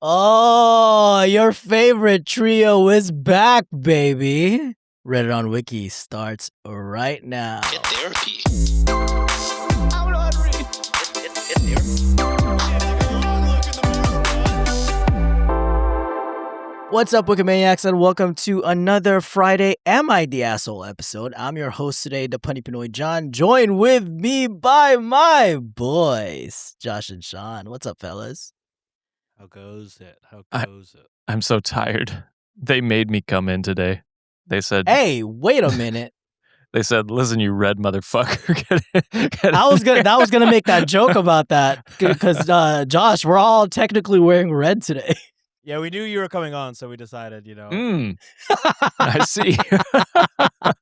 Oh, your favorite trio is back, baby. Reddit on Wiki starts right now. Get therapy. I'm not reading. Get therapy. What's up, Wikimaniacs, and welcome to another Friday Am I the Asshole episode. I'm your host today, the Punny Pinoy John, joined with me by my boys, Josh and Sean. What's up, fellas? How goes it? I'm so tired. They made me come in today. They said, Hey, wait a minute. They said, listen, you red motherfucker. Get I was in gonna make that joke about that because Josh, we're all technically wearing red today. Yeah, we knew you were coming on, so we decided, I see. I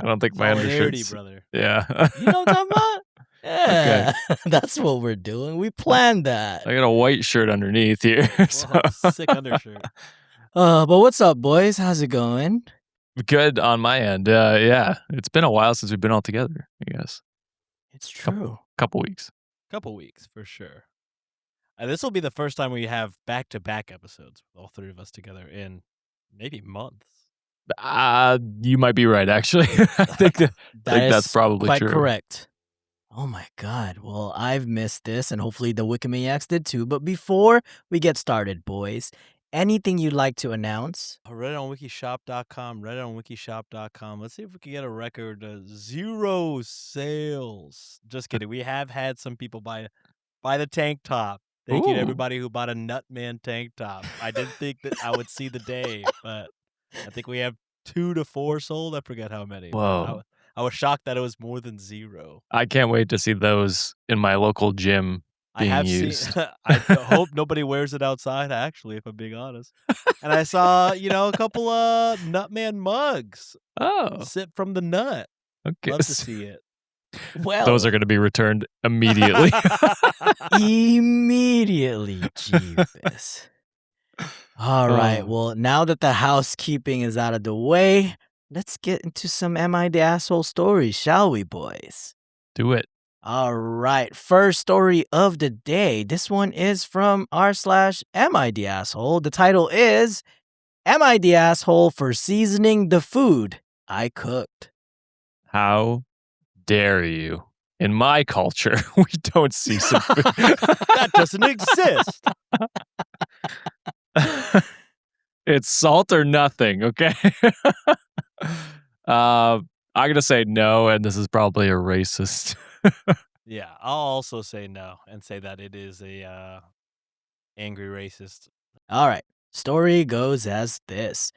don't think my solidarity, undershirts. brother. Yeah. You know what I'm talking about? Yeah, that's what we're doing. We planned that. I got a white shirt underneath here. So. Well, sick undershirt. But what's up, boys? How's it going? Good on my end. Yeah. It's been a while since we've been all together, I guess. It's true. Couple weeks. Couple weeks, for sure. This will be the first time we have back-to-back episodes with all three of us together in maybe months. You might be right, actually. I think that's probably quite true. correct. Oh my God. Well, I've missed this, and hopefully the Wikimaniacs did too. But before we get started, boys, anything you'd like to announce? Reddit on wikishop.com, Reddit on wikishop.com. Let's see if we can get a record. 0 sales. Just kidding. We have had some people buy the tank top. Thank you to Ooh. everybody who bought a Nutman tank top. I didn't think that I would see the day, but I think we have 2 to 4 sold. I forget how many. Whoa. I was shocked that it was more than 0. I can't wait to see those in my local gym being I have used. seen. I hope nobody wears it outside. Actually, if I'm being honest. And I saw, a couple of Nutman mugs. Oh, Sip from the nut. okay. Love to see it. Well, Those are going to be returned immediately. immediately, Jeebus. All right. Oh. Well, now that the housekeeping is out of the way, let's get into some Am I the Asshole stories, shall we, boys? Do it. All right. First story of the day. This one is from r/Am I the Asshole. The title is Am I the Asshole for Seasoning the Food I Cooked? How dare you? In my culture, we don't season food. That doesn't exist. It's salt or nothing, okay? I'm going to say no, and this is probably a racist. Yeah, I'll also say no and say that it is a angry racist. All right. Story goes as this.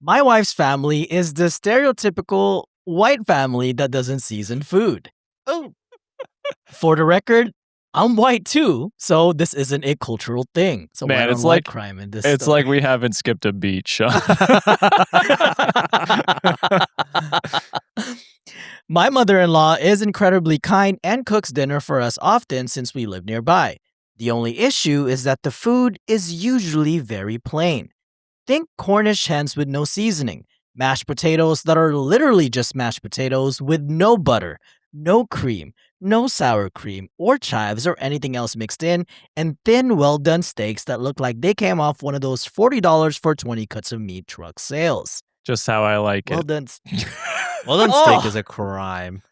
My wife's family is the stereotypical white family that doesn't season food. Oh, For the record, I'm white too, so this isn't a cultural thing. So Man, white it's on white like- crime in this It's story. like we haven't skipped a beat, Sean. My mother-in-law is incredibly kind and cooks dinner for us often since we live nearby. The only issue is that the food is usually very plain. Think Cornish hens with no seasoning, mashed potatoes that are literally just mashed potatoes with no butter, no cream, no sour cream or chives or anything else mixed in, and thin, well-done steaks that look like they came off one of those $40 for 20 cuts of meat truck sales. Just how I like Well it. done. well done Oh. steak is a crime.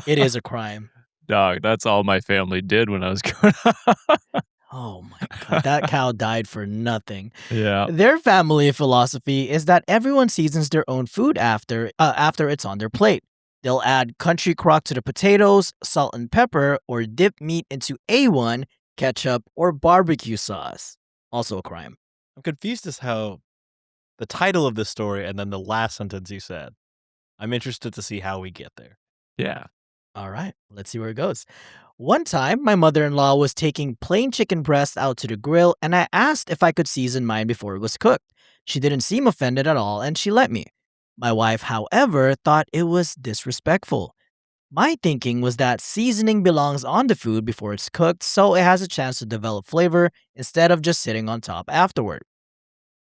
It is a crime. Dog, that's all my family did when I was growing up. Oh my God, that cow died for nothing. Yeah. Their family philosophy is that everyone seasons their own food after it's on their plate. They'll add country crock to the potatoes, salt and pepper, or dip meat into A1, ketchup, or barbecue sauce. Also a crime. I'm confused as how the title of this story and then the last sentence you said. I'm interested to see how we get there. Yeah. All right, let's see where it goes. One time, my mother-in-law was taking plain chicken breast out to the grill, and I asked if I could season mine before it was cooked. She didn't seem offended at all, and she let me. My wife, however, thought it was disrespectful. My thinking was that seasoning belongs on the food before it's cooked, so it has a chance to develop flavor instead of just sitting on top afterward.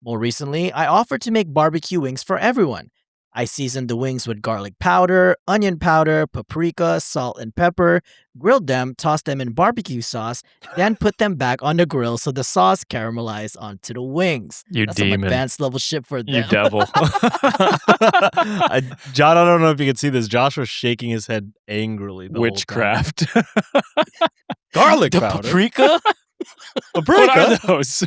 More recently, I offered to make barbecue wings for everyone. I seasoned the wings with garlic powder, onion powder, paprika, salt, and pepper, grilled them, tossed them in barbecue sauce, then put them back on the grill so the sauce caramelized onto the wings. You That's some demon. advanced level shit for them. You devil. John, I don't know if you can see this. Josh was shaking his head angrily. The Witchcraft. Whole time. Garlic The powder. paprika? Paprika? What are those?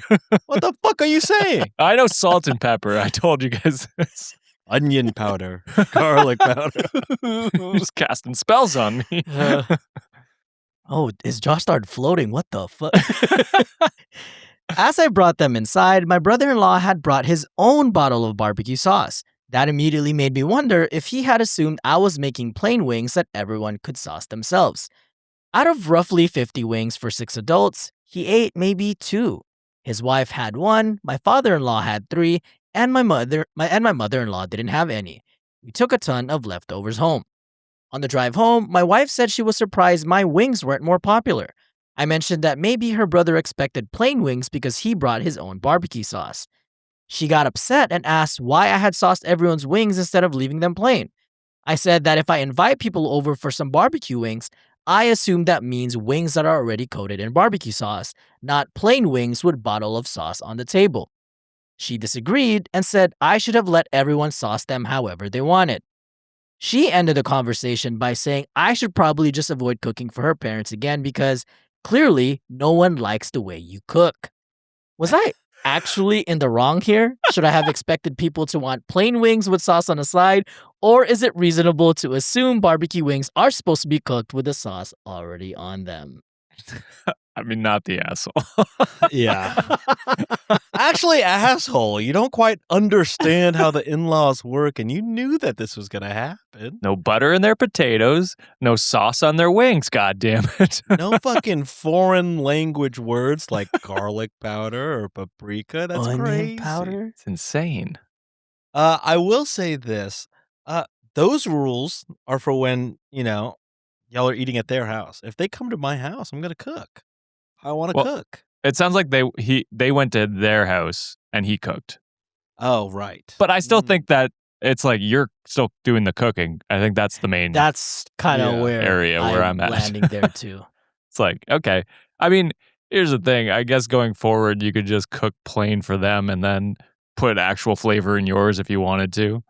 What the fuck are you saying? I know salt and pepper. I told you guys this. Onion powder. Garlic powder. Just casting spells on me. Oh, is Josh started floating? What the fuck? As I brought them inside, my brother-in-law had brought his own bottle of barbecue sauce. That immediately made me wonder if he had assumed I was making plain wings that everyone could sauce themselves. Out of roughly 50 wings for 6 adults, he ate maybe 2. His wife had 1, my father-in-law had 3, and my mother-in-law didn't have any. We took a ton of leftovers home. On the drive home, my wife said she was surprised my wings weren't more popular. I mentioned that maybe her brother expected plain wings because he brought his own barbecue sauce. She got upset and asked why I had sauced everyone's wings instead of leaving them plain. I said that if I invite people over for some barbecue wings, I assume that means wings that are already coated in barbecue sauce, not plain wings with bottle of sauce on the table. She disagreed and said I should have let everyone sauce them however they wanted. She ended the conversation by saying I should probably just avoid cooking for her parents again because clearly no one likes the way you cook. Was I actually in the wrong here? Should I have expected people to want plain wings with sauce on the side? Or is it reasonable to assume barbecue wings are supposed to be cooked with the sauce already on them? I mean, not the asshole. Yeah. Actually, asshole, you don't quite understand how the in-laws work, and you knew that this was going to happen. No butter in their potatoes, no sauce on their wings, goddammit. No fucking foreign language words like garlic powder or paprika. That's Onion crazy. powder? It's insane. I will say this. Those rules are for when, y'all are eating at their house. If they come to my house, I'm going to cook. I want to Well, cook. It sounds like they went to their house and he cooked. Oh, right. But I still think that it's like you're still doing the cooking. I think that's the main That's kind of Yeah. where area where I'm at. landing there too. It's like, okay. I mean, here's the thing. I guess going forward, you could just cook plain for them and then put actual flavor in yours if you wanted to.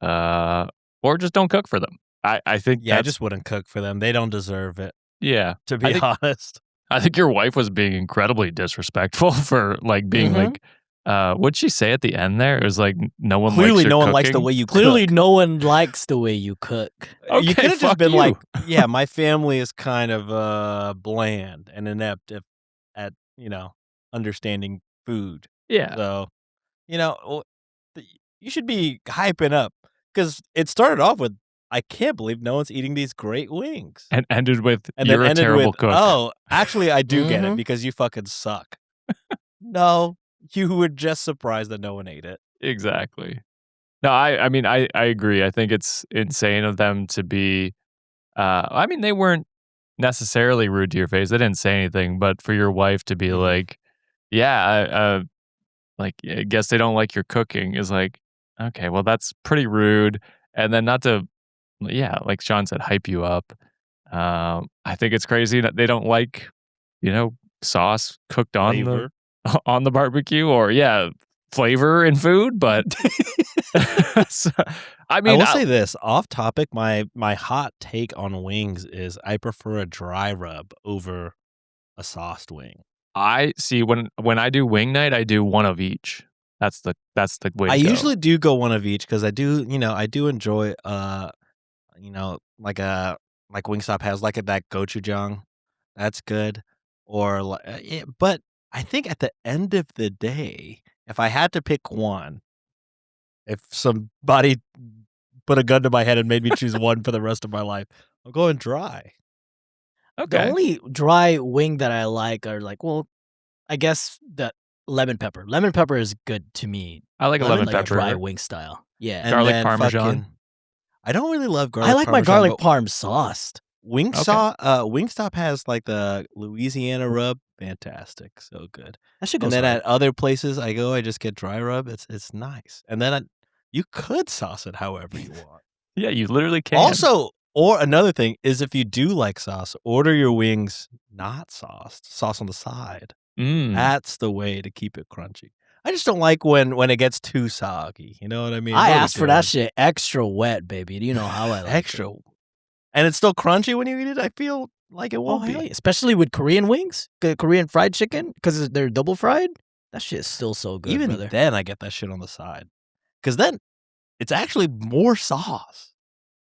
Or just don't cook for them. I think I just wouldn't cook for them. They don't deserve it, yeah. to be honest. I think your wife was being incredibly disrespectful for like being like, what'd she say at the end there? It was like, no one Clearly, likes your no one likes the cooking. way you Clearly, cook. no one likes the way you cook. Okay, You could have fuck just been you. like, yeah, my family is kind of bland and inept at understanding food. Yeah. So, you should be hyping up because it started off with, I can't believe no one's eating these great wings. And ended with, And you're then a ended terrible with, cook. oh, actually, I do get it Mhm. because you fucking suck. No, you were just surprised that no one ate it. Exactly. No, I mean, I agree. I think it's insane of them to be, I mean, they weren't necessarily rude to your face. They didn't say anything, but for your wife to be like, yeah, like, I guess they don't like your cooking is like, okay, well, that's pretty rude. And then not to, yeah, like Sean said, hype you up. I think it's crazy that they don't like, sauce cooked on Flavor. on the barbecue or flavor in food. But so, I mean, I will say this off topic. My hot take on wings is I prefer a dry rub over a sauced wing. I see when I do wing night, I do one of each. That's the way to I go. usually do go one of each because I do enjoy like Wingstop has like that gochujang. That's good. Or but I think at the end of the day, if I had to pick one, if somebody put a gun to my head and made me choose one for the rest of my life, I'm going dry. The Okay. only dry wing that I like are like, well, I guess the lemon pepper. Lemon pepper is good to me. I like a lemon Like a pepper. dry wing style. Yeah. And Garlic then Parmesan? I don't really love garlic I like my Parmesan, garlic but parm sauced. Wingstop has like the Louisiana rub. Fantastic. So good. That should go And then somewhere. at other places I go, I just get dry rub. It's nice. And then You could sauce it however you want. Yeah, you literally can. Also, or another thing is if you do like sauce, order your wings not sauced, sauce on the side. That's the way to keep it crunchy. I just don't like when it gets too soggy. You know what I mean? I What are we asked for that doing? shit extra wet, baby. Do you know how I like Extra. it? And it's still crunchy when you eat it? I feel like it Oh, won't hell be. yeah. Especially with Korean wings, Korean fried chicken, because they're double fried. That shit's still so good, Even brother. then, I get that shit on the side. Because then it's actually more sauce.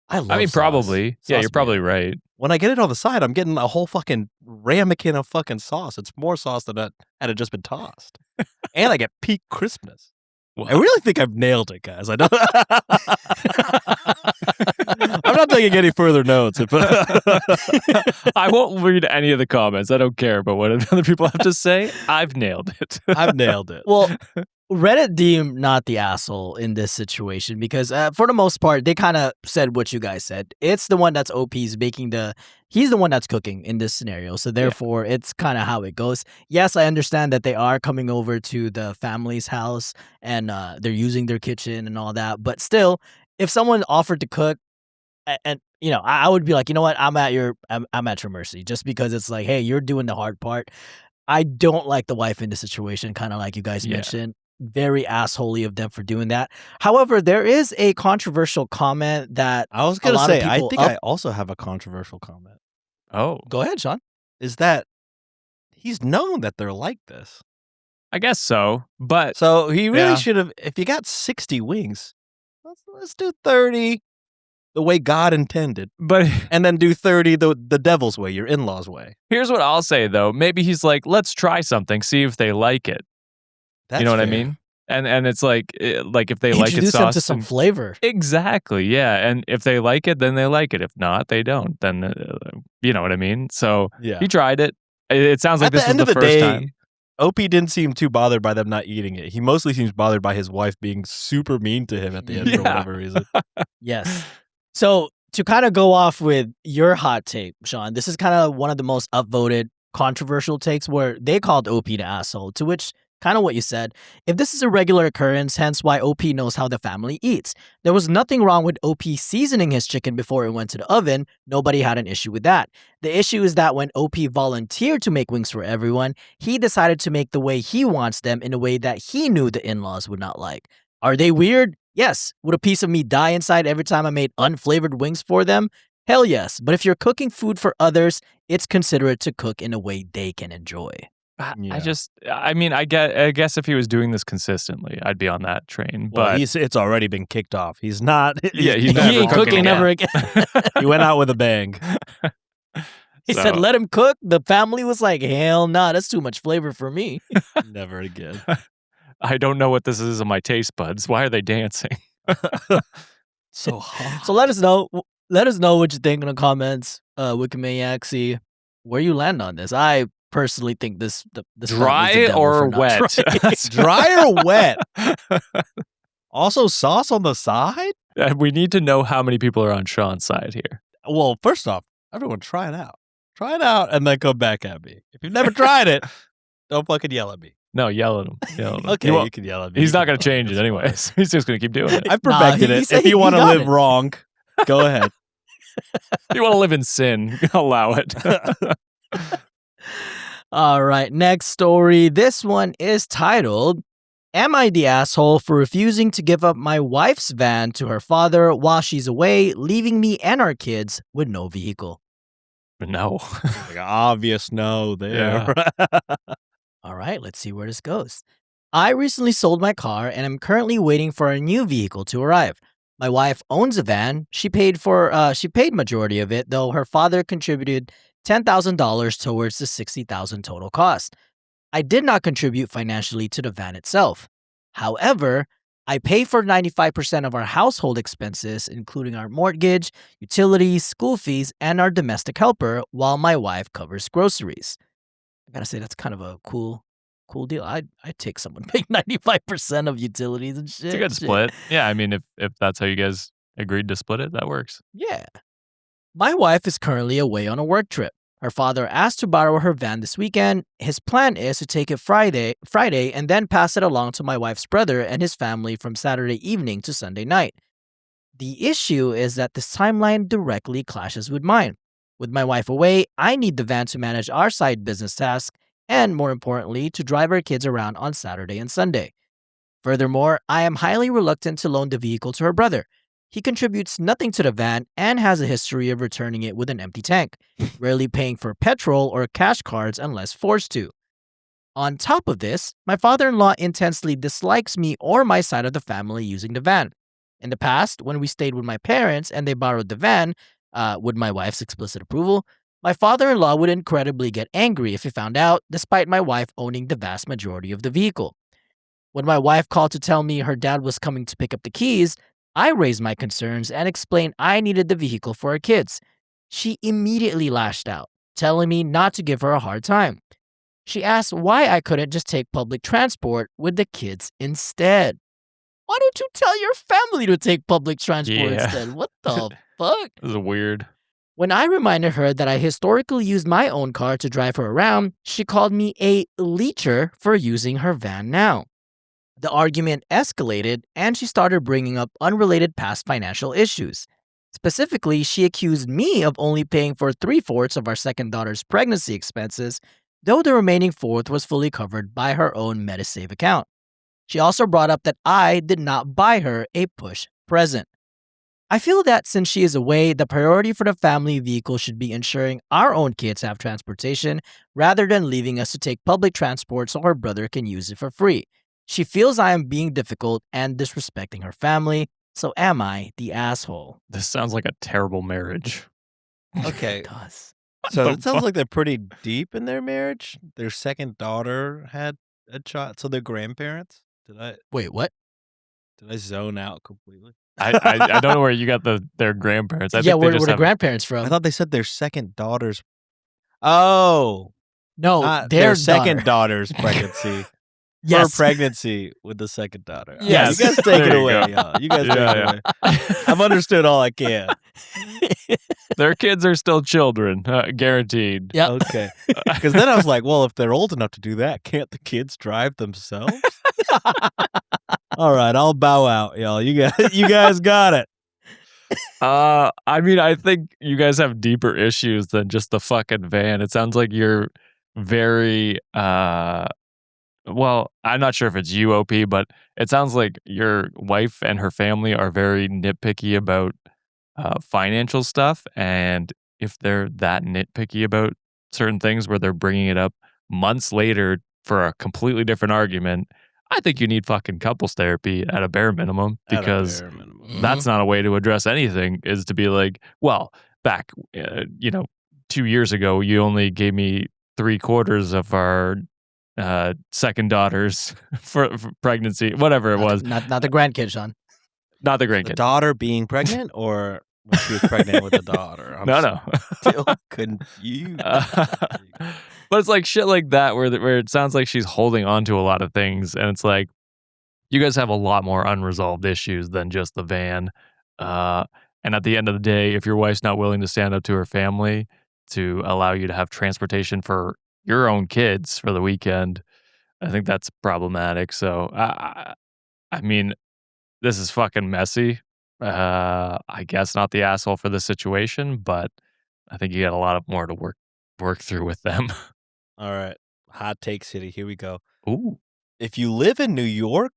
I love I mean, sauce. probably. Yeah, Sauce you're probably man. right. When I get it on the side, I'm getting a whole fucking ramekin of fucking sauce. It's more sauce than that had it just been tossed. And I get peak crispness. I really think I've nailed it, guys. I don't. I'm not taking any further notes. I won't read any of the comments. I don't care about what other people have to say. I've nailed it. I've nailed it. Well, Reddit deemed not the asshole in this situation because for the most part, they kind of said what you guys said. It's the one that's OP's making he's the one that's cooking in this scenario. So therefore, it's kind of how it goes. Yes, I understand that they are coming over to the family's house and they're using their kitchen and all that. But still, if someone offered to cook, and you know, I would be like, you know what, I'm at your mercy, just because it's like, hey, you're doing the hard part. I don't like the wife in the situation, kind of like you guys mentioned. Very assholey of them for doing that. However, there is a controversial comment that I was going to say, I think I also have a controversial comment. Oh. Go ahead, Sean. Is that he's known that they're like this. I guess so, but... So he really should have, if you got 60 wings, let's do 30 the way God intended. And then do 30 the devil's way, your in-laws way. Here's what I'll say, though. Maybe he's like, let's try something, see if they like it. That's you know what fair. I mean? And it's like if they like it, introduce them to some flavor. Exactly, yeah. And if they like it, then they like it. If not, they don't. Then you know what I mean. So he tried it. It sounds like this was the first time. OP didn't seem too bothered by them not eating it. He mostly seems bothered by his wife being super mean to him at the end for whatever reason. Yes. So to kind of go off with your hot take, Sean, this is kind of one of the most upvoted controversial takes where they called OP the asshole, to which kind of what you said. If this is a regular occurrence, hence why OP knows how the family eats. There was nothing wrong with OP seasoning his chicken before it went to the oven. Nobody had an issue with that. The issue is that when OP volunteered to make wings for everyone, he decided to make the way he wants them in a way that he knew the in-laws would not like. Are they weird? Yes. Would a piece of me die inside every time I made unflavored wings for them? Hell yes. But if you're cooking food for others, it's considerate to cook in a way they can enjoy. I guess if he was doing this consistently, I'd be on that train. But it's already been kicked off. He's not. He ain't cooking ever again. He went out with a bang. He said, let him cook. The family was like, hell nah, that's too much flavor for me. Never again. I don't know what this is in my taste buds. Why are they dancing? So hot. So let us know. Let us know what you think in the comments. Wikimaniac, see where you land on this. I personally think this dry or wet. Dry or wet. Also, sauce on the side. We need to know how many people are on Sean's side here. Well, first off, everyone try it out. Try it out and then come back at me. If you've never tried it, don't fucking yell at me. No, yell at him. Okay, you can yell at me. He's not going to change it anyways. He's just going to keep doing it. I've perfected it. If you want to live wrong, go ahead. If you want to live in sin, allow it. All right, next story. This one is titled, Am I the asshole for refusing to give up my wife's van to her father while she's away, leaving me and our kids with no vehicle? No. Like an obvious no there. Yeah. All right, let's see where this goes. I recently sold my car and I'm currently waiting for a new vehicle to arrive. My wife owns a van. She paid majority of it, though her father contributed $10,000 towards the $60,000 total cost. I did not contribute financially to the van itself. However, I pay for 95% of our household expenses, including our mortgage, utilities, school fees, and our domestic helper, while my wife covers groceries. I gotta say, that's kind of a cool deal. I'd take someone paying 95% of utilities and shit. It's a good split. Yeah, I mean, if that's how you guys agreed to split it, that works. Yeah. My wife is currently away on a work trip. Her father asked to borrow her van this weekend. His plan is to take it Friday, and then pass it along to my wife's brother and his family from Saturday evening to Sunday night. The issue is that this timeline directly clashes with mine. With my wife away, I need the van to manage our side business tasks and, more importantly, to drive our kids around on Saturday and Sunday. Furthermore, I am highly reluctant to loan the vehicle to her brother. He contributes nothing to the van and has a history of returning it with an empty tank, rarely paying for petrol or cash cards unless forced to. On top of this, my father-in-law intensely dislikes me or my side of the family using the van. In the past, when we stayed with my parents and they borrowed the van, with my wife's explicit approval, my father-in-law would incredibly get angry if he found out, despite my wife owning the vast majority of the vehicle. When my wife called to tell me her dad was coming to pick up the keys, I raised my concerns and explained I needed the vehicle for our kids. She immediately lashed out, telling me not to give her a hard time. She asked why I couldn't just take public transport with the kids instead. Why don't you tell your family to take public transport Yeah. instead? What the fuck? This is weird. When I reminded her that I historically used my own car to drive her around, she called me a leecher for using her van now. The argument escalated and she started bringing up unrelated past financial issues. Specifically, she accused me of only paying for 3/4 of our second daughter's pregnancy expenses, though the remaining fourth was fully covered by her own MediSave account. She also brought up that I did not buy her a push present. I feel that since she is away, the priority for the family vehicle should be ensuring our own kids have transportation rather than leaving us to take public transport so her brother can use it for free. She feels I am being difficult and disrespecting her family, so am I the asshole? This sounds like a terrible marriage. Okay. It does. So the it sounds fuck? like they're pretty deep in their marriage. Their second daughter had a child. So they're grandparents. Wait, what? Did I zone out completely? I don't know where you got their grandparents. I Yeah, think they where just the have grandparents from? I thought they said their second daughter's. Oh, No, not their their second daughter. daughter's pregnancy. Her Yes. pregnancy with the second daughter. All right, Yes. you guys take There it you away, go. y'all. You guys take Yeah, it yeah. away. I've understood all I can. Their kids are still children, guaranteed. Yep. Okay. Because then I was like, well, if they're old enough to do that, can't the kids drive themselves? All right, I'll bow out, y'all. You guys got it. I mean, I think you guys have deeper issues than just the fucking van. It sounds like you're very well, I'm not sure if it's you, OP, but it sounds like your wife and her family are very nitpicky about financial stuff. And if they're that nitpicky about certain things where they're bringing it up months later for a completely different argument, I think you need fucking couples therapy at a bare minimum, At a because bare minimum. that's not a way to address anything, is to be like, well, back, 2 years ago, you only gave me 3/4 of our second daughter's for pregnancy, whatever it was. Not the grandkid, Sean. Not the The grandkid. daughter being pregnant, or when she was pregnant with the daughter? I'm No. still confused. But it's like shit like that where it sounds like she's holding on to a lot of things, and it's like you guys have a lot more unresolved issues than just the van. And at the end of the day, if your wife's not willing to stand up to her family to allow you to have transportation for your own kids for the weekend, I think that's problematic. So I mean, this is fucking messy. I guess not the asshole for the situation, but I think you got a lot more to work through with them. All right. Hot take city. Here we go. Ooh. If you live in New York,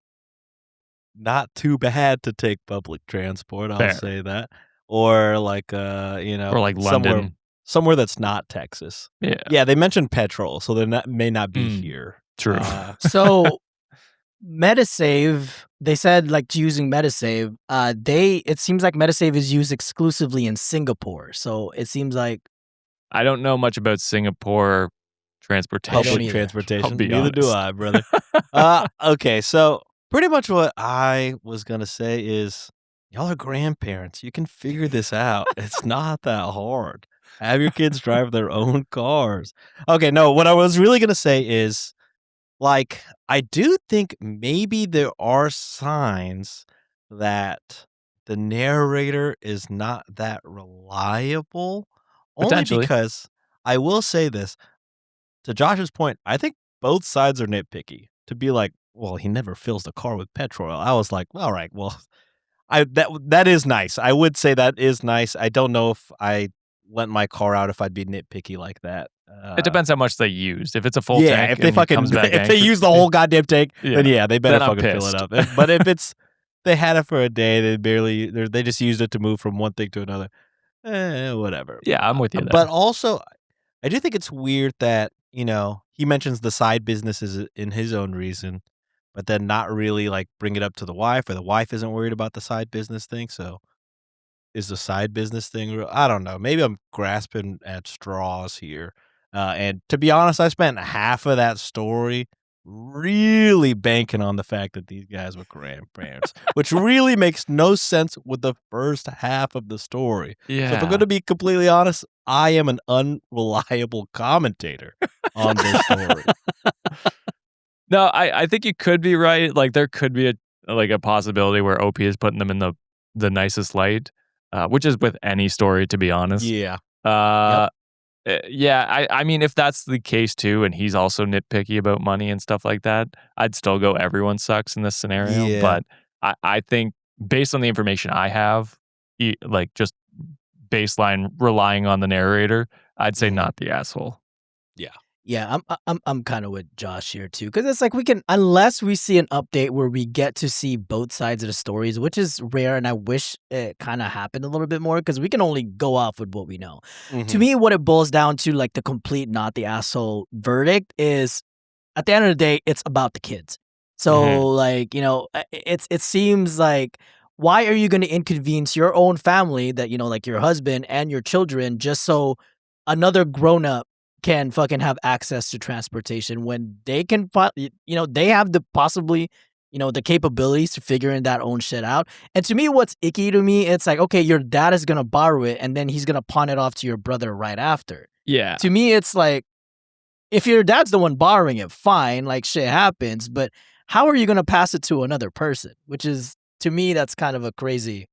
not too bad to take public transport. I'll Fair. say that. Or like, Or like somewhere, London. somewhere that's not Texas. Yeah. Yeah, they mentioned petrol, so they may not be Mm. here. True. So, MediSave, they said like using MediSave. It seems like MediSave is used exclusively in Singapore. So it seems like I don't know much about Singapore transportation. don't Public either. transportation. I'll be Neither do honest. I, brother. Okay, so pretty much what I was gonna say is, y'all are grandparents. You can figure this out. It's not that hard. Have your kids drive their own cars. Okay, no, what I was really gonna say is, like, I do think maybe there are signs that the narrator is not that reliable. Only Potentially. because I will say this. To Josh's point, I think both sides are nitpicky. To be like, well, he never fills the car with petrol. I was like, all right, well, that is nice. I would say that is nice. I don't know if I lent my car out if I'd be nitpicky like that. It depends how much they used. If it's a full Yeah, tank, if they and fucking comes back if they angry- use the whole goddamn tank, then Yeah. they better Then I'm fucking fill it pissed. up. But if it's they had it for a day, they just used it to move from one thing to another. Whatever. Yeah, I'm with you there. But also, I do think it's weird that, he mentions the side businesses in his own reason, but then not really like bring it up to the wife, or the wife isn't worried about the side business thing. So is the side business thing real? I don't know. Maybe I'm grasping at straws here. And to be honest, I spent half of that story really banking on the fact that these guys were grandparents, which really makes no sense with the first half of the story. Yeah. So if I'm going to be completely honest, I am an unreliable commentator on this story. No, I think you could be right. Like there could be a possibility where OP is putting them in the nicest light, which is with any story, to be honest. Yeah. Yeah, I mean, if that's the case too, and he's also nitpicky about money and stuff like that, I'd still go everyone sucks in this scenario. Yeah. But I think based on the information I have, like just baseline relying on the narrator, I'd say not the asshole. Yeah, I'm kind of with Josh here too, because it's like unless we see an update where we get to see both sides of the stories, which is rare, and I wish it kind of happened a little bit more, because we can only go off with what we know. To me, what it boils down to, like the complete not the asshole verdict, is at the end of the day, it's about the kids. So like, it seems like, why are you going to inconvenience your own family, that like your husband and your children, just so another grown up can fucking have access to transportation, when they can, they have the possibly, the capabilities to figuring that own shit out. And to me, what's icky to me, it's like, okay, your dad is gonna borrow it, and then he's gonna pawn it off to your brother right after. Yeah. To me, it's like, if your dad's the one borrowing it, fine, like shit happens, but how are you gonna pass it to another person? Which is, to me, that's kind of a crazy.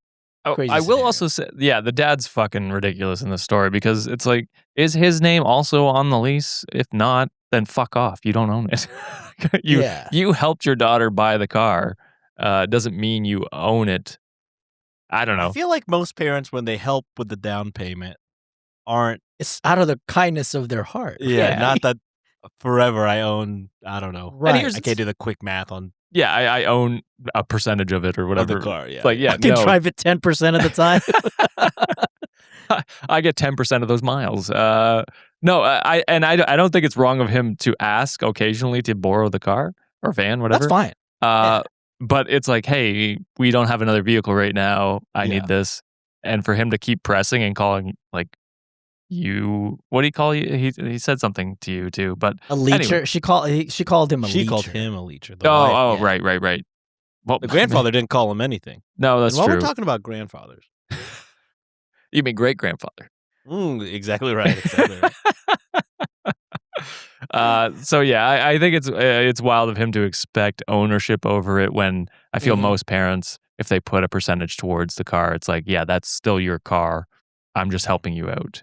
Crazy I will scenario. also say, yeah, the dad's fucking ridiculous in the story, because it's like, is his name also on the lease? If not, then fuck off. You don't own it. You helped your daughter buy the car. Doesn't mean you own it. I don't know. I feel like most parents, when they help with the down payment, aren't. It's out of the kindness of their heart. Yeah, not that forever I own. I don't know. Right. I can't do the quick math on. Yeah, I own a percentage of it or whatever. Of the car, yeah. It's like, yeah, I can no. drive it 10% of the time. I get 10% of those miles. No, I don't think it's wrong of him to ask occasionally to borrow the car or van, whatever. That's fine. But it's like, hey, we don't have another vehicle right now. I Yeah. need this. And for him to keep pressing and calling, like, you, what do you call you? He said something to you too, but A leecher. anyway. She called him a leecher. She called him a leecher. The wife. Right. Well, The grandfather didn't call him anything. No, that's and while true. we're talking about grandfathers. You mean great grandfather? Exactly right. So yeah, I think it's wild of him to expect ownership over it, when I feel most parents, if they put a percentage towards the car, it's like, yeah, that's still your car. I'm just helping you out.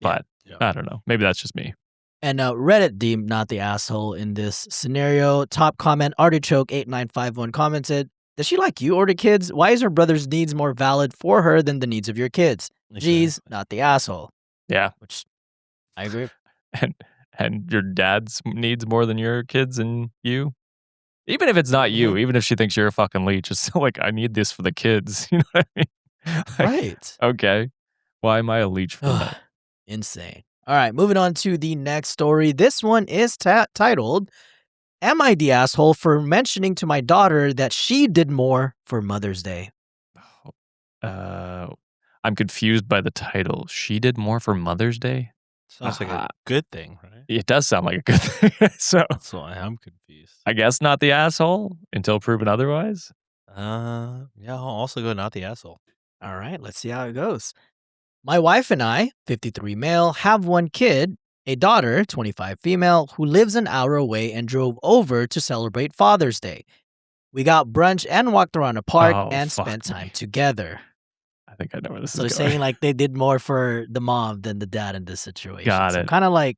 But I don't know. Maybe that's just me. And Reddit deemed not the asshole in this scenario. Top comment, Artichoke8951 commented, "Does she like you or the kids? Why is her brother's needs more valid for her than the needs of your kids? Geez, not the asshole." Yeah. Which I agree. And your dad's needs more than your kids and you? Even if it's not you, even if she thinks you're a fucking leech, it's still like, I need this for the kids. You know what I mean? Like, Right. Okay. Why am I a leech for that? Insane. All right, moving on to the next story. This one is titled, "Am I the asshole for mentioning to my daughter that she did more for Mother's Day?" I'm confused by the title. She did more for Mother's Day? Sounds like a good thing, right? It does sound like a good thing. So That's why I'm confused. I guess not the asshole until proven otherwise. Yeah, I'll also go not the asshole. All right, let's see how it goes. "My wife and I, 53 male, have one kid, a daughter, 25 female, who lives an hour away and drove over to celebrate Father's Day. We got brunch and walked around the park and spent time together." think I know where this So is they're going. saying like they did more for the mom than the dad in this situation. Got so it. kind of like,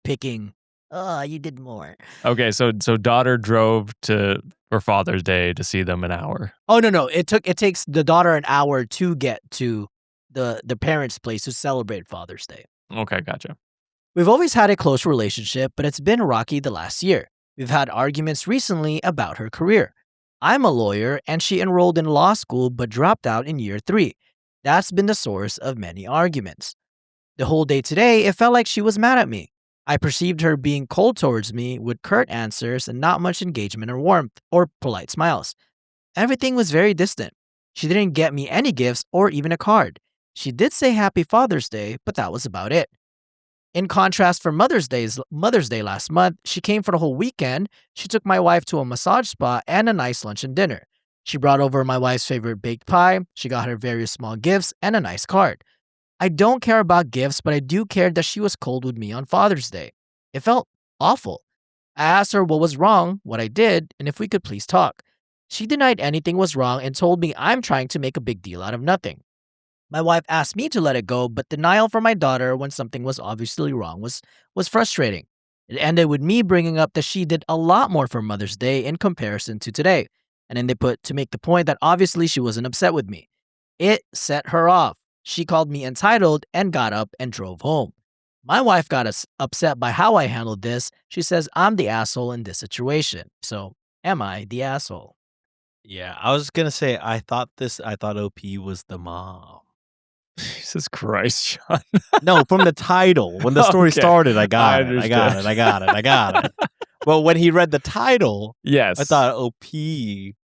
picking, oh, you did more. Okay, so daughter drove for Father's Day to see them an hour. Oh, no. It takes the daughter an hour to get to the parents' place to celebrate Father's Day. Okay, gotcha. We've always had a close relationship, but it's been rocky the last year. We've had arguments recently about her career. I'm a lawyer, and she enrolled in law school but dropped out in year 3. That's been the source of many arguments. The whole day today, it felt like she was mad at me. I perceived her being cold towards me with curt answers and not much engagement or warmth or polite smiles. Everything was very distant. She didn't get me any gifts or even a card. She did say Happy Father's Day, but that was about it. In contrast, for Mother's Day last month, she came for the whole weekend. She took my wife to a massage spa and a nice lunch and dinner. She brought over my wife's favorite baked pie. She got her various small gifts and a nice card. I don't care about gifts, but I do care that she was cold with me on Father's Day. It felt awful. I asked her what was wrong, what I did, and if we could please talk. She denied anything was wrong and told me I'm trying to make a big deal out of nothing. My wife asked me to let it go, but denial from my daughter when something was obviously wrong was frustrating. It ended with me bringing up that she did a lot more for Mother's Day in comparison to today, and then they put to make the point that obviously she wasn't upset with me. It set her off. She called me entitled and got up and drove home. My wife got upset by how I handled this. She says I'm the asshole in this situation. So, am I the asshole? Yeah, I was gonna say I thought OP was the mom. Jesus Christ, Sean. No, from the title. When the story Okay, started, I got I it. I got it. But when he read the title, Yes. I thought OP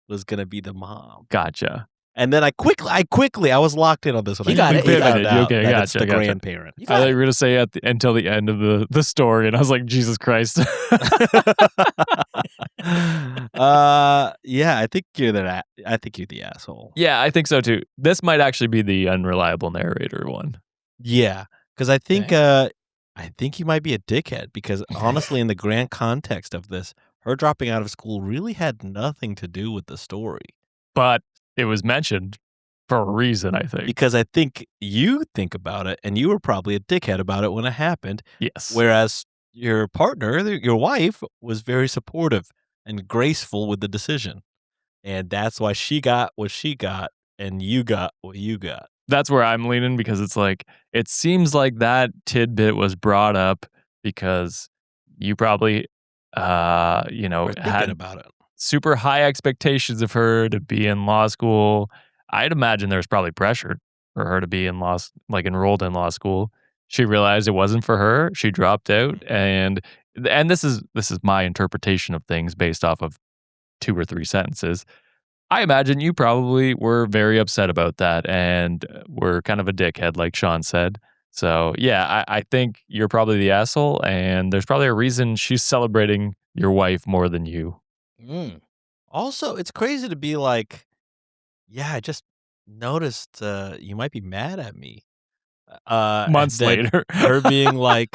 was gonna be the mom. Gotcha. And then I was locked in on this one. You got it. quickly You got found it. out Okay, that it's gotcha, the gotcha. grandparent. You I got thought you it. were going to say until the end of the story, and I was like, Jesus Christ. Yeah, I think you're the asshole. Yeah, I think so too. This might actually be the unreliable narrator one. Yeah, because I think Okay. he might be a dickhead. Because honestly, in the grand context of this, her dropping out of school really had nothing to do with the story. But it was mentioned for a reason, I think. Because I think you think about it, and you were probably a dickhead about it when it happened. Yes. Whereas your partner, your wife, was very supportive and graceful with the decision. And that's why she got what she got, and you got what you got. That's where I'm leaning, because it's like, it seems like that tidbit was brought up because you probably, We're thinking had about it. super high expectations of her to be in law school. I'd imagine there's probably pressure for her to be enrolled in law school. She realized it wasn't for her. She dropped out, and this is my interpretation of things based off of 2 or 3 sentences. I imagine you probably were very upset about that and were kind of a dickhead, like Sean said. So yeah, I think you're probably the asshole, and there's probably a reason she's celebrating your wife more than you. Also, it's crazy to be like, yeah, I just noticed you might be mad at me. Months and then later. her being like,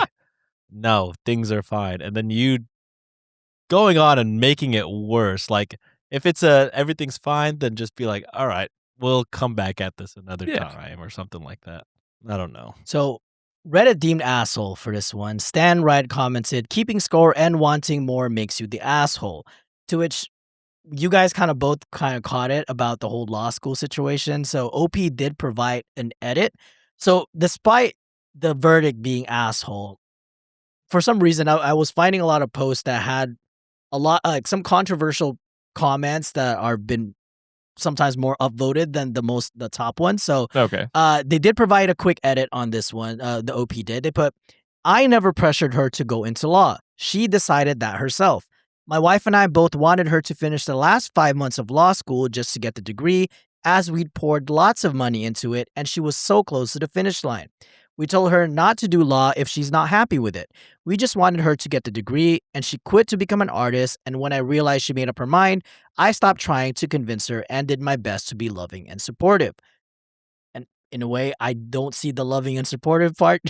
no, things are fine. And then you going on and making it worse. Like, if it's everything's fine, then just be like, all right, we'll come back at this another Yeah. time or something like that. I don't know. So, Reddit deemed asshole for this one. Stan Wright commented, keeping score and wanting more makes you the asshole. To which you guys kind of both kind of caught it about the whole law school situation. So, OP did provide an edit. So, despite the verdict being asshole, for some reason, I was finding a lot of posts that had a lot, like some controversial comments that are been sometimes more upvoted than the top ones. So Okay. they did provide a quick edit on this one. The OP did. They put, I never pressured her to go into law. She decided that herself. My wife and I both wanted her to finish the last 5 months of law school just to get the degree, as we'd poured lots of money into it, and she was so close to the finish line. We told her not to do law if she's not happy with it. We just wanted her to get the degree, and she quit to become an artist, and when I realized she made up her mind, I stopped trying to convince her and did my best to be loving and supportive. And in a way, I don't see the loving and supportive part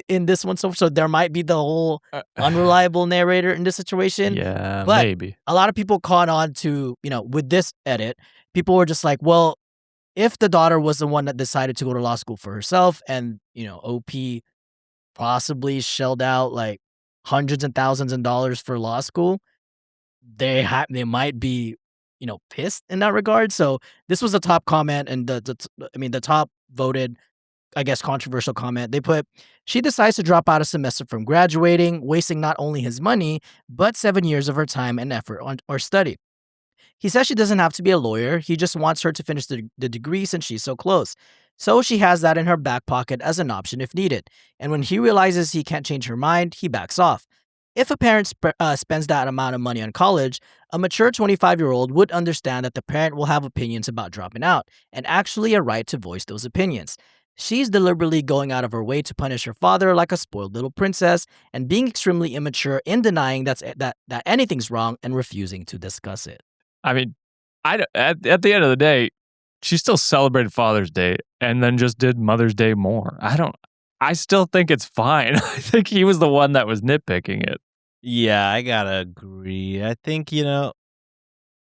in this one. So there might be the whole unreliable narrator in this situation. Yeah, but maybe. a lot of people caught on to, with this edit, people were just like, well, if the daughter was the one that decided to go to law school for herself and, OP possibly shelled out like hundreds and thousands of dollars for law school, they might be, pissed in that regard. So this was the top comment and the top voted, I guess, controversial comment. They put, she decides to drop out a semester from graduating, wasting not only his money, but 7 years of her time and effort on or study. He says she doesn't have to be a lawyer. He just wants her to finish the degree since she's so close. So she has that in her back pocket as an option if needed. And when he realizes he can't change her mind, he backs off. If a parent spends that amount of money on college, a mature 25-year-old would understand that the parent will have opinions about dropping out and actually a right to voice those opinions. She's deliberately going out of her way to punish her father like a spoiled little princess and being extremely immature in denying that anything's wrong and refusing to discuss it. I mean, at the end of the day, she still celebrated Father's Day and then just did Mother's Day more. I still think it's fine. I think he was the one that was nitpicking it. Yeah, I gotta agree. I think,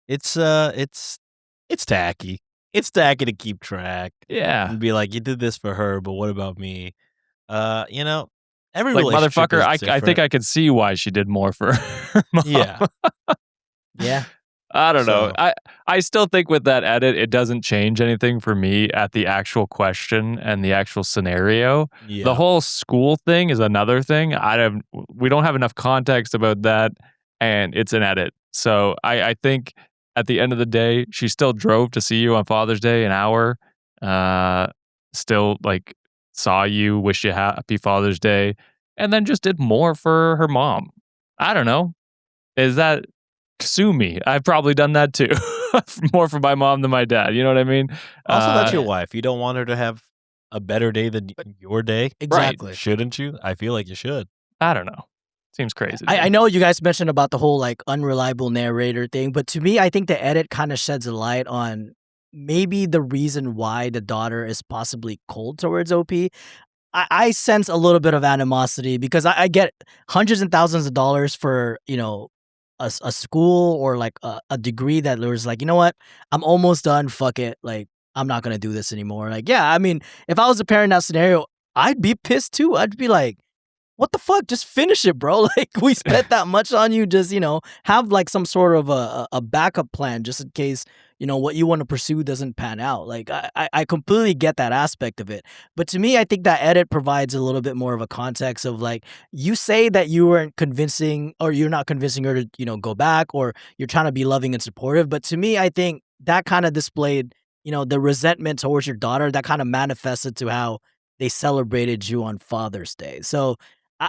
it's tacky. It's tacky to keep track Yeah. and be like, you did this for her, but what about me? Every Like, relationship motherfucker, is I different. think I could see why she did more for her mom. Yeah. Yeah. I don't know. So- I still think with that edit, it doesn't change anything for me at the actual question and the actual scenario. Yeah. The whole school thing is another thing. We don't have enough context about that, and it's an edit. So I think at the end of the day, she still drove to see you on Father's Day an hour. Still like saw you, wished you happy Father's Day, and then just did more for her mom. I don't know. Is that sue me? I've probably done that too. More for my mom than my dad. You know what I mean? Also, that's your wife. You don't want her to have a better day than your day. Exactly. Shouldn't you? I feel like you should. I don't know. Seems crazy. I know you guys mentioned about the whole like unreliable narrator thing, but to me, I think the edit kind of sheds a light on maybe the reason why the daughter is possibly cold towards OP. I sense a little bit of animosity because I get hundreds and thousands of dollars for, a school or like a degree that was like, you know what? I'm almost done. Fuck it. Like, I'm not going to do this anymore. Like, yeah, I mean, if I was a parent in that scenario, I'd be pissed too. I'd be like, what the fuck? Just finish it, bro. Like, we spent that much on you. Just, have like some sort of a backup plan just in case, what you want to pursue doesn't pan out. Like, I completely get that aspect of it. But to me, I think that edit provides a little bit more of a context of like, you say that you weren't convincing or you're not convincing her to, go back or you're trying to be loving and supportive. But to me, I think that kind of displayed, the resentment towards your daughter that kind of manifested to how they celebrated you on Father's Day. So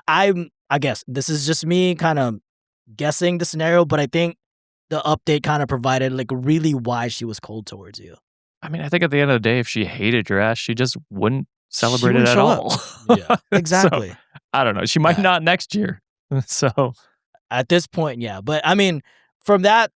I guess this is just me kind of guessing the scenario, but I think the update kind of provided like really why she was cold towards you. I mean, I think at the end of the day, if she hated your ass, she just wouldn't celebrate wouldn't it at show up. all. Yeah. Exactly. So, I don't know. She might Yeah. not next year. So At this point, yeah. But I mean, from that,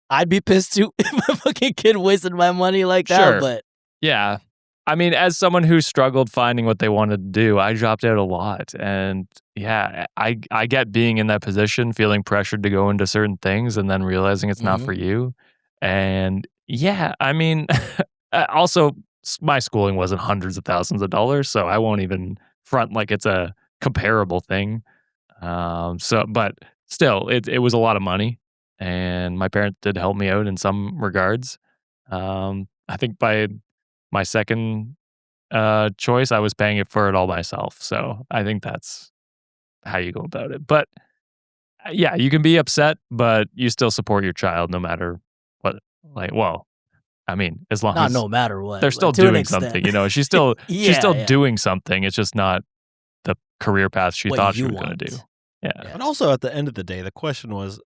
I'd be pissed too if a fucking kid wasted my money like that. Sure. But yeah. I mean, as someone who struggled finding what they wanted to do, I dropped out a lot. And yeah, I get being in that position, feeling pressured to go into certain things and then realizing it's not Mhm. for you. And yeah, I mean, also, my schooling wasn't hundreds of thousands of dollars, so I won't even front like it's a comparable thing. But still, it was a lot of money. And my parents did help me out in some regards. I think by my second choice, I was paying it for it all myself. So I think that's how you go about it. But yeah, you can be upset, but you still support your child no matter what. Like, well, I mean, as long not as no matter what. they're still like, to an doing extent. something, she's still Yeah. doing something. It's just not the career path she What thought she you was going to want. do. Yeah. Yeah. And also, at the end of the day, the question was,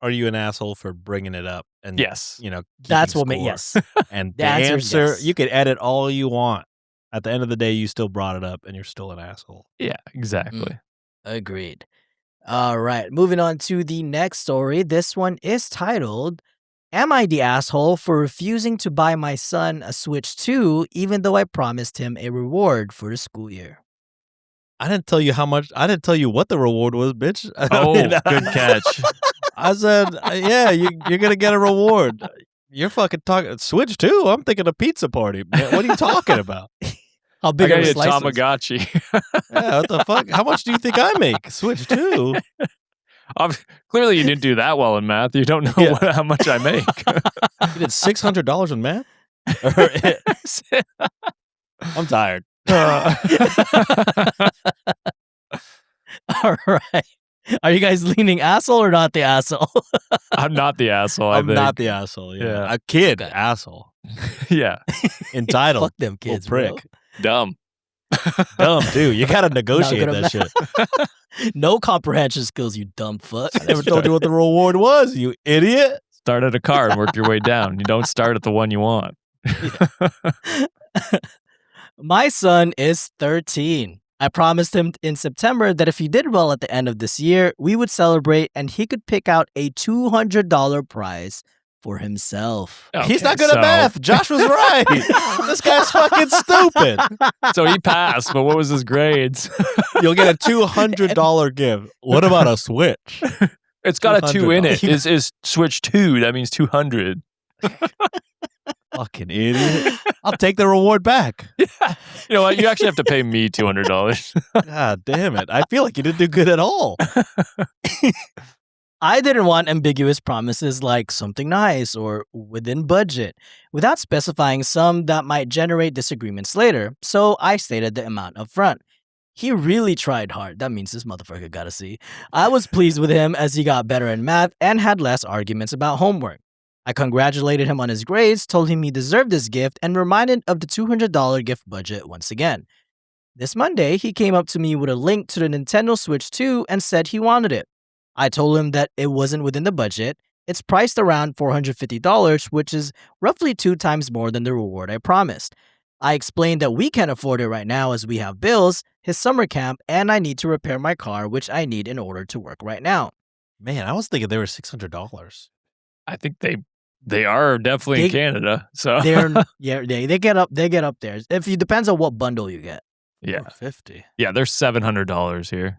are you an asshole for bringing it up? And Yes. That's keeping what made score? yes. And The the answer is answer, yes. you could edit all you want. At the end of the day, you still brought it up, and you're still an asshole. Yeah, exactly. Agreed. All right, moving on to the next story. This one is titled, Am I the asshole for refusing to buy my son a Switch 2 even though I promised him a reward for the school year? I didn't tell you how much. I didn't tell you what the reward was, bitch. Oh, good catch. I said, yeah, you're gonna get a reward. You're fucking talking Switch 2? I'm thinking a pizza party. Man, what are you talking about? How I big got are you the a slices? Tamagotchi. Yeah, what the fuck? How much do you think I make? Switch 2? Clearly, you didn't do that well in math. You don't know Yeah. how much I make. You did $600 in math? I'm tired. All right. Are you guys leaning asshole or not the asshole? I'm not the asshole. I'm I not think. the asshole. Yeah. Yeah. A kid, Okay. asshole. Yeah, Entitled. Fuck them kids, prick. bro. dumb. Dumb, too. You got to negotiate good that at shit. No comprehension skills, you dumb fuck. I never told you what the reward was, you idiot. Start at a car and work your way down. You don't start at the one you want. My son is 13. I promised him in September that if he did well at the end of this year, we would celebrate and he could pick out a $200 prize for himself. He's not good at math. Josh was right. This guy's fucking stupid. So he passed, but what was his grades? You'll get a $200 gift. What about a Switch? It's got a 2 in it. $200. Is Switch 2? That means 200. Fucking idiot. I'll take the reward back. Yeah. You know what? You actually have to pay me $200. God damn it. I feel like you didn't do good at all. I didn't want ambiguous promises like something nice or within budget without specifying some that might generate disagreements later, so I stated the amount up front. He really tried hard. That means this motherfucker got a C. I was pleased with him as he got better in math and had less arguments about homework. I congratulated him on his grades, told him he deserved this gift, and reminded of the $200 gift budget once again. This Monday, he came up to me with a link to the Nintendo Switch 2 and said he wanted it. I told him that it wasn't within the budget. It's priced around $450, which is roughly 2 times more than the reward I promised. I explained that we can't afford it right now as we have bills, his summer camp, and I need to repair my car, which I need in order to work right now. Man, I was thinking they were $600. I think they are definitely in Canada. So they get up there. If it depends on what bundle you get. yeah, $50. yeah, there's $700 here.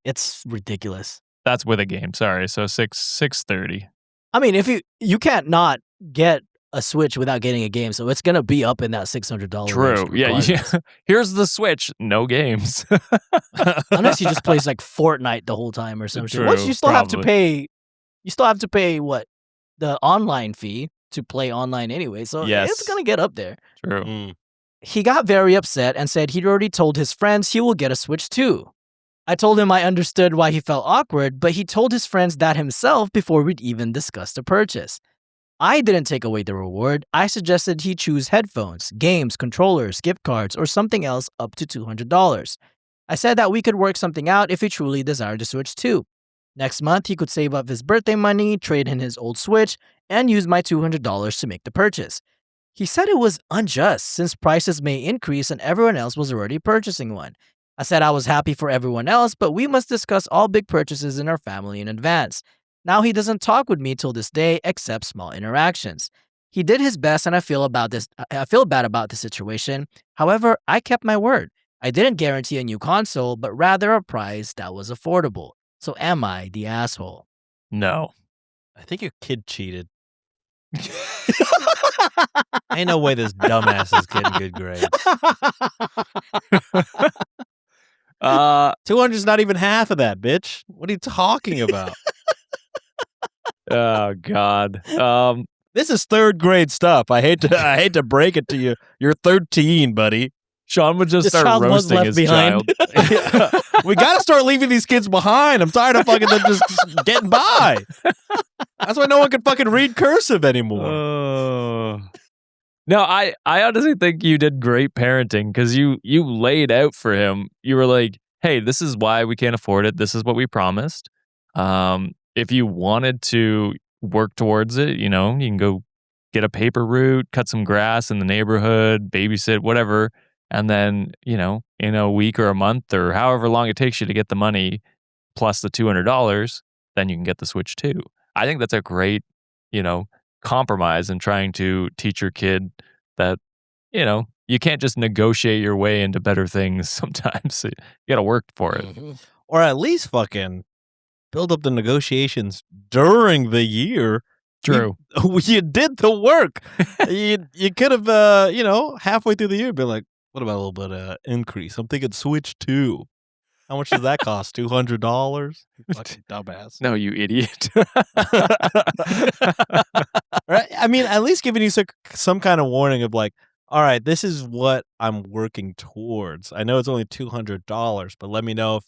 It's ridiculous. That's with a game. Sorry, so $630. I mean, if you can't not get a Switch without getting a game, so it's gonna be up in that $600. True. range Yeah. regardless. Here's the Switch. No games. Unless he just plays like Fortnite the whole time or some shit. True, Which you still have to probably. pay. You still have to pay what? The online fee to play online anyway. So Yes. it's gonna get up there. True. He got very upset and said he'd already told his friends he will get a Switch too. I told him I understood why he felt awkward, but he told his friends that himself before we'd even discussed the purchase. I didn't take away the reward. I suggested he choose headphones, games, controllers, gift cards, or something else up to $200. I said that we could work something out if he truly desired to Switch too. Next month, he could save up his birthday money, trade in his old Switch, and use my $200 to make the purchase. He said it was unjust since prices may increase and everyone else was already purchasing one. I said I was happy for everyone else, but we must discuss all big purchases in our family in advance. Now he doesn't talk with me till this day except small interactions. He did his best and I feel bad about the situation. However, I kept my word. I didn't guarantee a new console, but rather a price that was affordable. So am I the asshole? No. I think your kid cheated. Ain't no way this dumbass is getting good grades. 200's not even half of that, bitch. What are you talking about? Oh God. This is third grade stuff. I hate to break it to you. You're 13, buddy. Sean would just This start child was roasting left his behind. child. We got to start leaving these kids behind. I'm tired of fucking them just getting by. That's why no one can fucking read cursive anymore. No, I honestly think you did great parenting because you laid out for him. You were like, hey, this is why we can't afford it. This is what we promised. If you wanted to work towards it, you can go get a paper route, cut some grass in the neighborhood, babysit, whatever. And then, in a week or a month or however long it takes you to get the money plus the $200, then you can get the Switch too. I think that's a great, compromise in trying to teach your kid that, you can't just negotiate your way into better things sometimes. You got to work for it. Or at least fucking build up the negotiations during the year True. You did the work. you could have, halfway through the year been like, what about a little bit of increase? I'm thinking Switch 2. How much does that cost? $200? You fucking dumbass. No, you idiot. Right? I mean, at least giving you some kind of warning of like, all right, this is what I'm working towards. I know it's only $200, but let me know if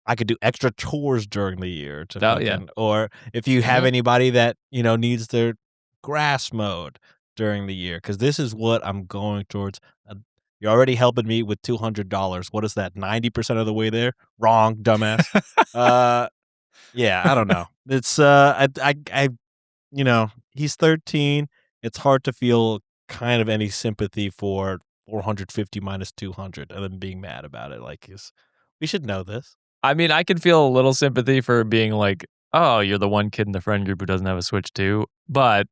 I could do extra chores during the year to Oh, yeah. fucking, or if you have anybody that, needs their grass mowed during the year, because this is what I'm going towards. You're already helping me with $200. What is that? 90% of the way there? Wrong, dumbass. Yeah, I don't know. It's he's 13. It's hard to feel kind of any sympathy for 450 minus 200 and then being mad about it. Like, we should know this. I mean, I can feel a little sympathy for being like, oh, you're the one kid in the friend group who doesn't have a Switch 2, but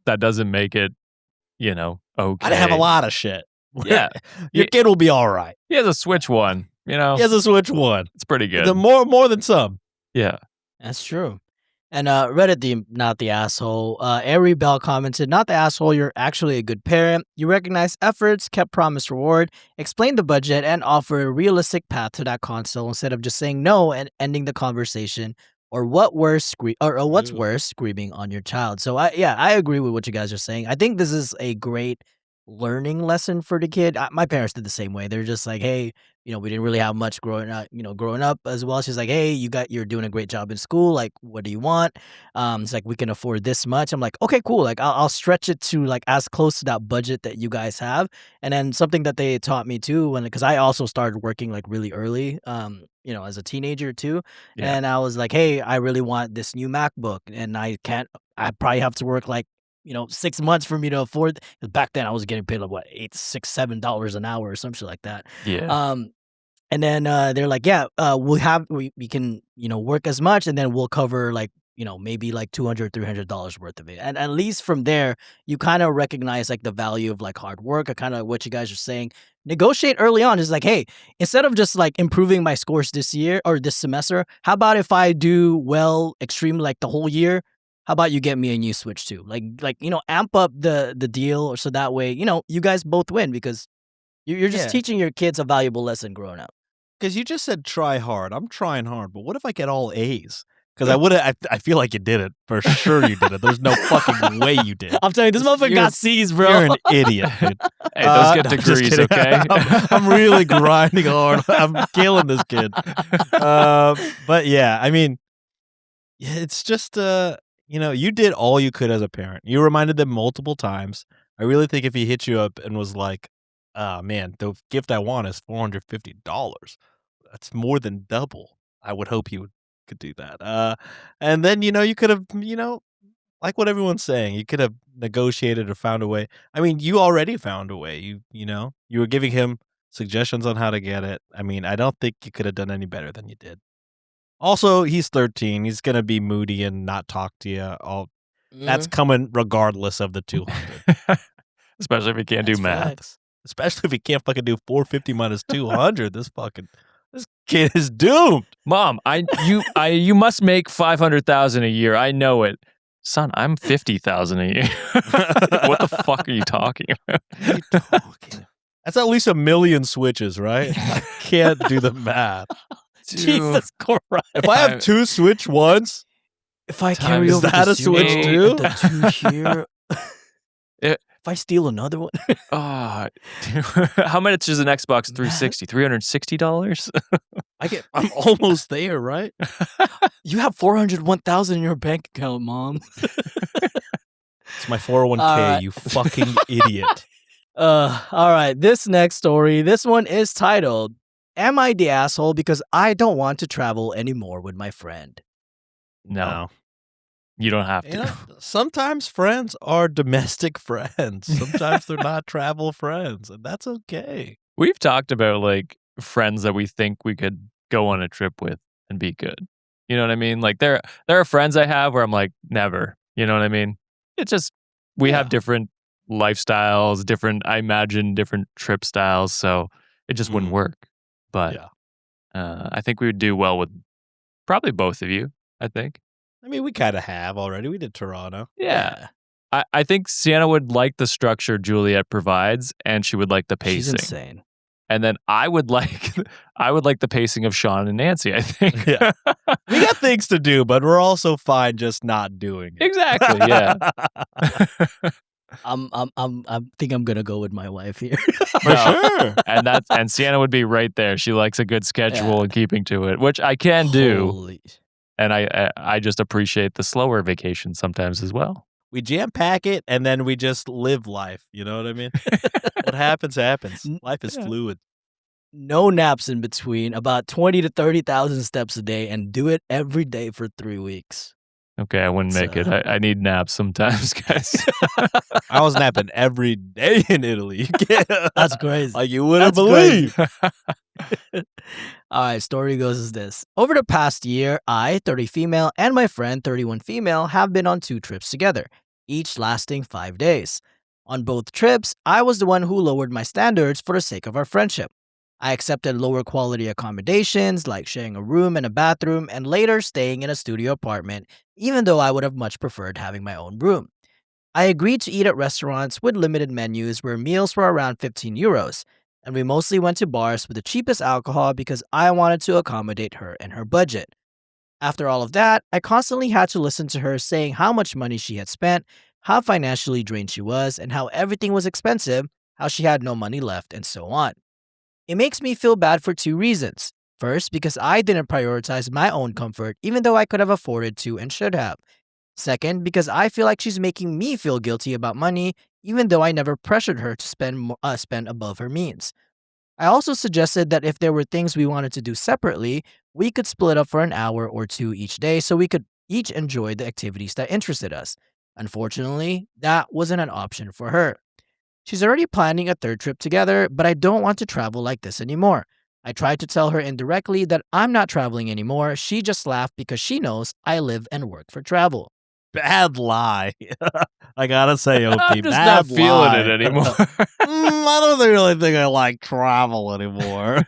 that doesn't make it, okay. I have a lot of shit. Yeah. Your kid will be all right. He has a Switch 1, He has a Switch 1. It's pretty good. The more than some. Yeah. That's true. And Reddit, not the asshole. Ari Bell commented, not the asshole, you're actually a good parent. You recognize efforts, kept promise reward, explained the budget, and offer a realistic path to that console instead of just saying no and ending the conversation, or what's worse, screaming on your child. So I agree with what you guys are saying. I think this is a great learning lesson for the kid. My parents did the same way. They're just like, hey, we didn't really have much growing up as well. She's like, hey, you're doing a great job in school. Like, what do you want? It's like, we can afford this much. I'm like, okay, cool. Like, I'll stretch it to like as close to that budget that you guys have. And then something that they taught me too, because I also started working like really early, as a teenager too. Yeah. And I was like, hey, I really want this new MacBook, and I probably have to work like 6 months for me to afford. Back then I was getting paid like what, $8, $6, $7 an hour or some shit like that. Yeah. And then they're like, yeah, we can work as much, and then we'll cover like maybe like $200, $300 worth of it. And at least from there, you kind of recognize like the value of like hard work. Kind of what you guys are saying. Negotiate early on. Is like, hey, instead of just like improving my scores this year or this semester, how about if I do well extremely like the whole year? How about you get me a new Switch too? Like amp up the deal, or so that way you guys both win, because you're just teaching your kids a valuable lesson growing up. Because you just said try hard. I'm trying hard, but what if I get all A's? Because I feel like you did it. For sure you did it. There's no fucking way you did. I'm telling you, this motherfucker got C's, bro. You're an idiot, dude. Hey, those get I'm just degrees, kidding. okay? I'm really grinding hard. I'm killing this kid. But yeah, I mean, it's just, you did all you could as a parent. You reminded them multiple times. I really think if he hit you up and was like, man, the gift I want is $450. That's more than double. I would hope he could do that. And then, you could have, like what everyone's saying, you could have negotiated or found a way. I mean, you already found a way. You were giving him suggestions on how to get it. I mean, I don't think you could have done any better than you did. Also, he's 13. He's going to be moody and not talk to you. That's coming regardless of the 200. Especially if he can't do math. Facts. Especially if he can't fucking do 450 minus 200. This kid is doomed. Mom, you must make $500,000 a year. I know it. Son, I'm $50,000 a year. What the fuck are you talking about? What are you talking? That's at least 1 million switches, right? I can't do the math. Jesus Christ. If I have 2 Switch 1s, if I carry over that the a Switch zero, 2? the 2 here. If I steal another one. Oh, how much is an Xbox 360? $360? I'm almost there, right? You have $401,000 in your bank account, Mom. It's my 401k, you fucking idiot. All right, this next story, this one is titled, Am I the Asshole Because I Don't Want to Travel Anymore with My Friend? No. You don't have to. Sometimes friends are domestic friends. Sometimes they're not travel friends, and that's okay. We've talked about like friends that we think we could go on a trip with and be good. You know what I mean? Like there are friends I have where I'm like, never. You know what I mean? It's just we have different lifestyles, I imagine different trip styles, so it just wouldn't work. But I think we would do well with probably both of you, I think. I mean, we kind of have already. We did Toronto. Yeah. I think Sienna would like the structure Juliet provides, and she would like the She's pacing. insane. And then I would like the pacing of Sean and Nancy, I think. Yeah. We got things to do, but we're also fine just not doing it. Exactly, yeah. I think I'm gonna go with my wife here. For sure. And Sienna would be right there. She likes a good schedule and keeping to it, which I can do. Holy. And I just appreciate the slower vacation sometimes as well. We jam pack it and then we just live life. You know what I mean? What happens, happens. Life is fluid. No naps in between, about 20 to 30,000 steps a day, and do it every day for 3 weeks. Okay, I wouldn't make it. I need naps sometimes, guys. I was napping every day in Italy. That's crazy. Like you wouldn't That's believe. All right, story goes as this. Over the past year, I, 30 female, and my friend, 31 female, have been on 2 trips together, each lasting 5 days. On both trips, I was the one who lowered my standards for the sake of our friendship. I accepted lower quality accommodations like sharing a room and a bathroom and later staying in a studio apartment, even though I would have much preferred having my own room. I agreed to eat at restaurants with limited menus where meals were around 15 euros, and we mostly went to bars with the cheapest alcohol because I wanted to accommodate her and her budget. After all of that, I constantly had to listen to her saying how much money she had spent, how financially drained she was, and how everything was expensive, how she had no money left, and so on. It makes me feel bad for 2 reasons. First, because I didn't prioritize my own comfort even though I could have afforded to and should have. Second, because I feel like she's making me feel guilty about money even though I never pressured her to spend above her means. I also suggested that if there were things we wanted to do separately, we could split up for an hour or 2 each day so we could each enjoy the activities that interested us. Unfortunately, that wasn't an option for her. She's already planning a 3rd trip together, but I don't want to travel like this anymore. I tried to tell her indirectly that I'm not traveling anymore. She just laughed because she knows I live and work for travel. Bad lie. I gotta say, OP, I'm just bad not feeling lie. it anymore. I don't really think I like travel anymore.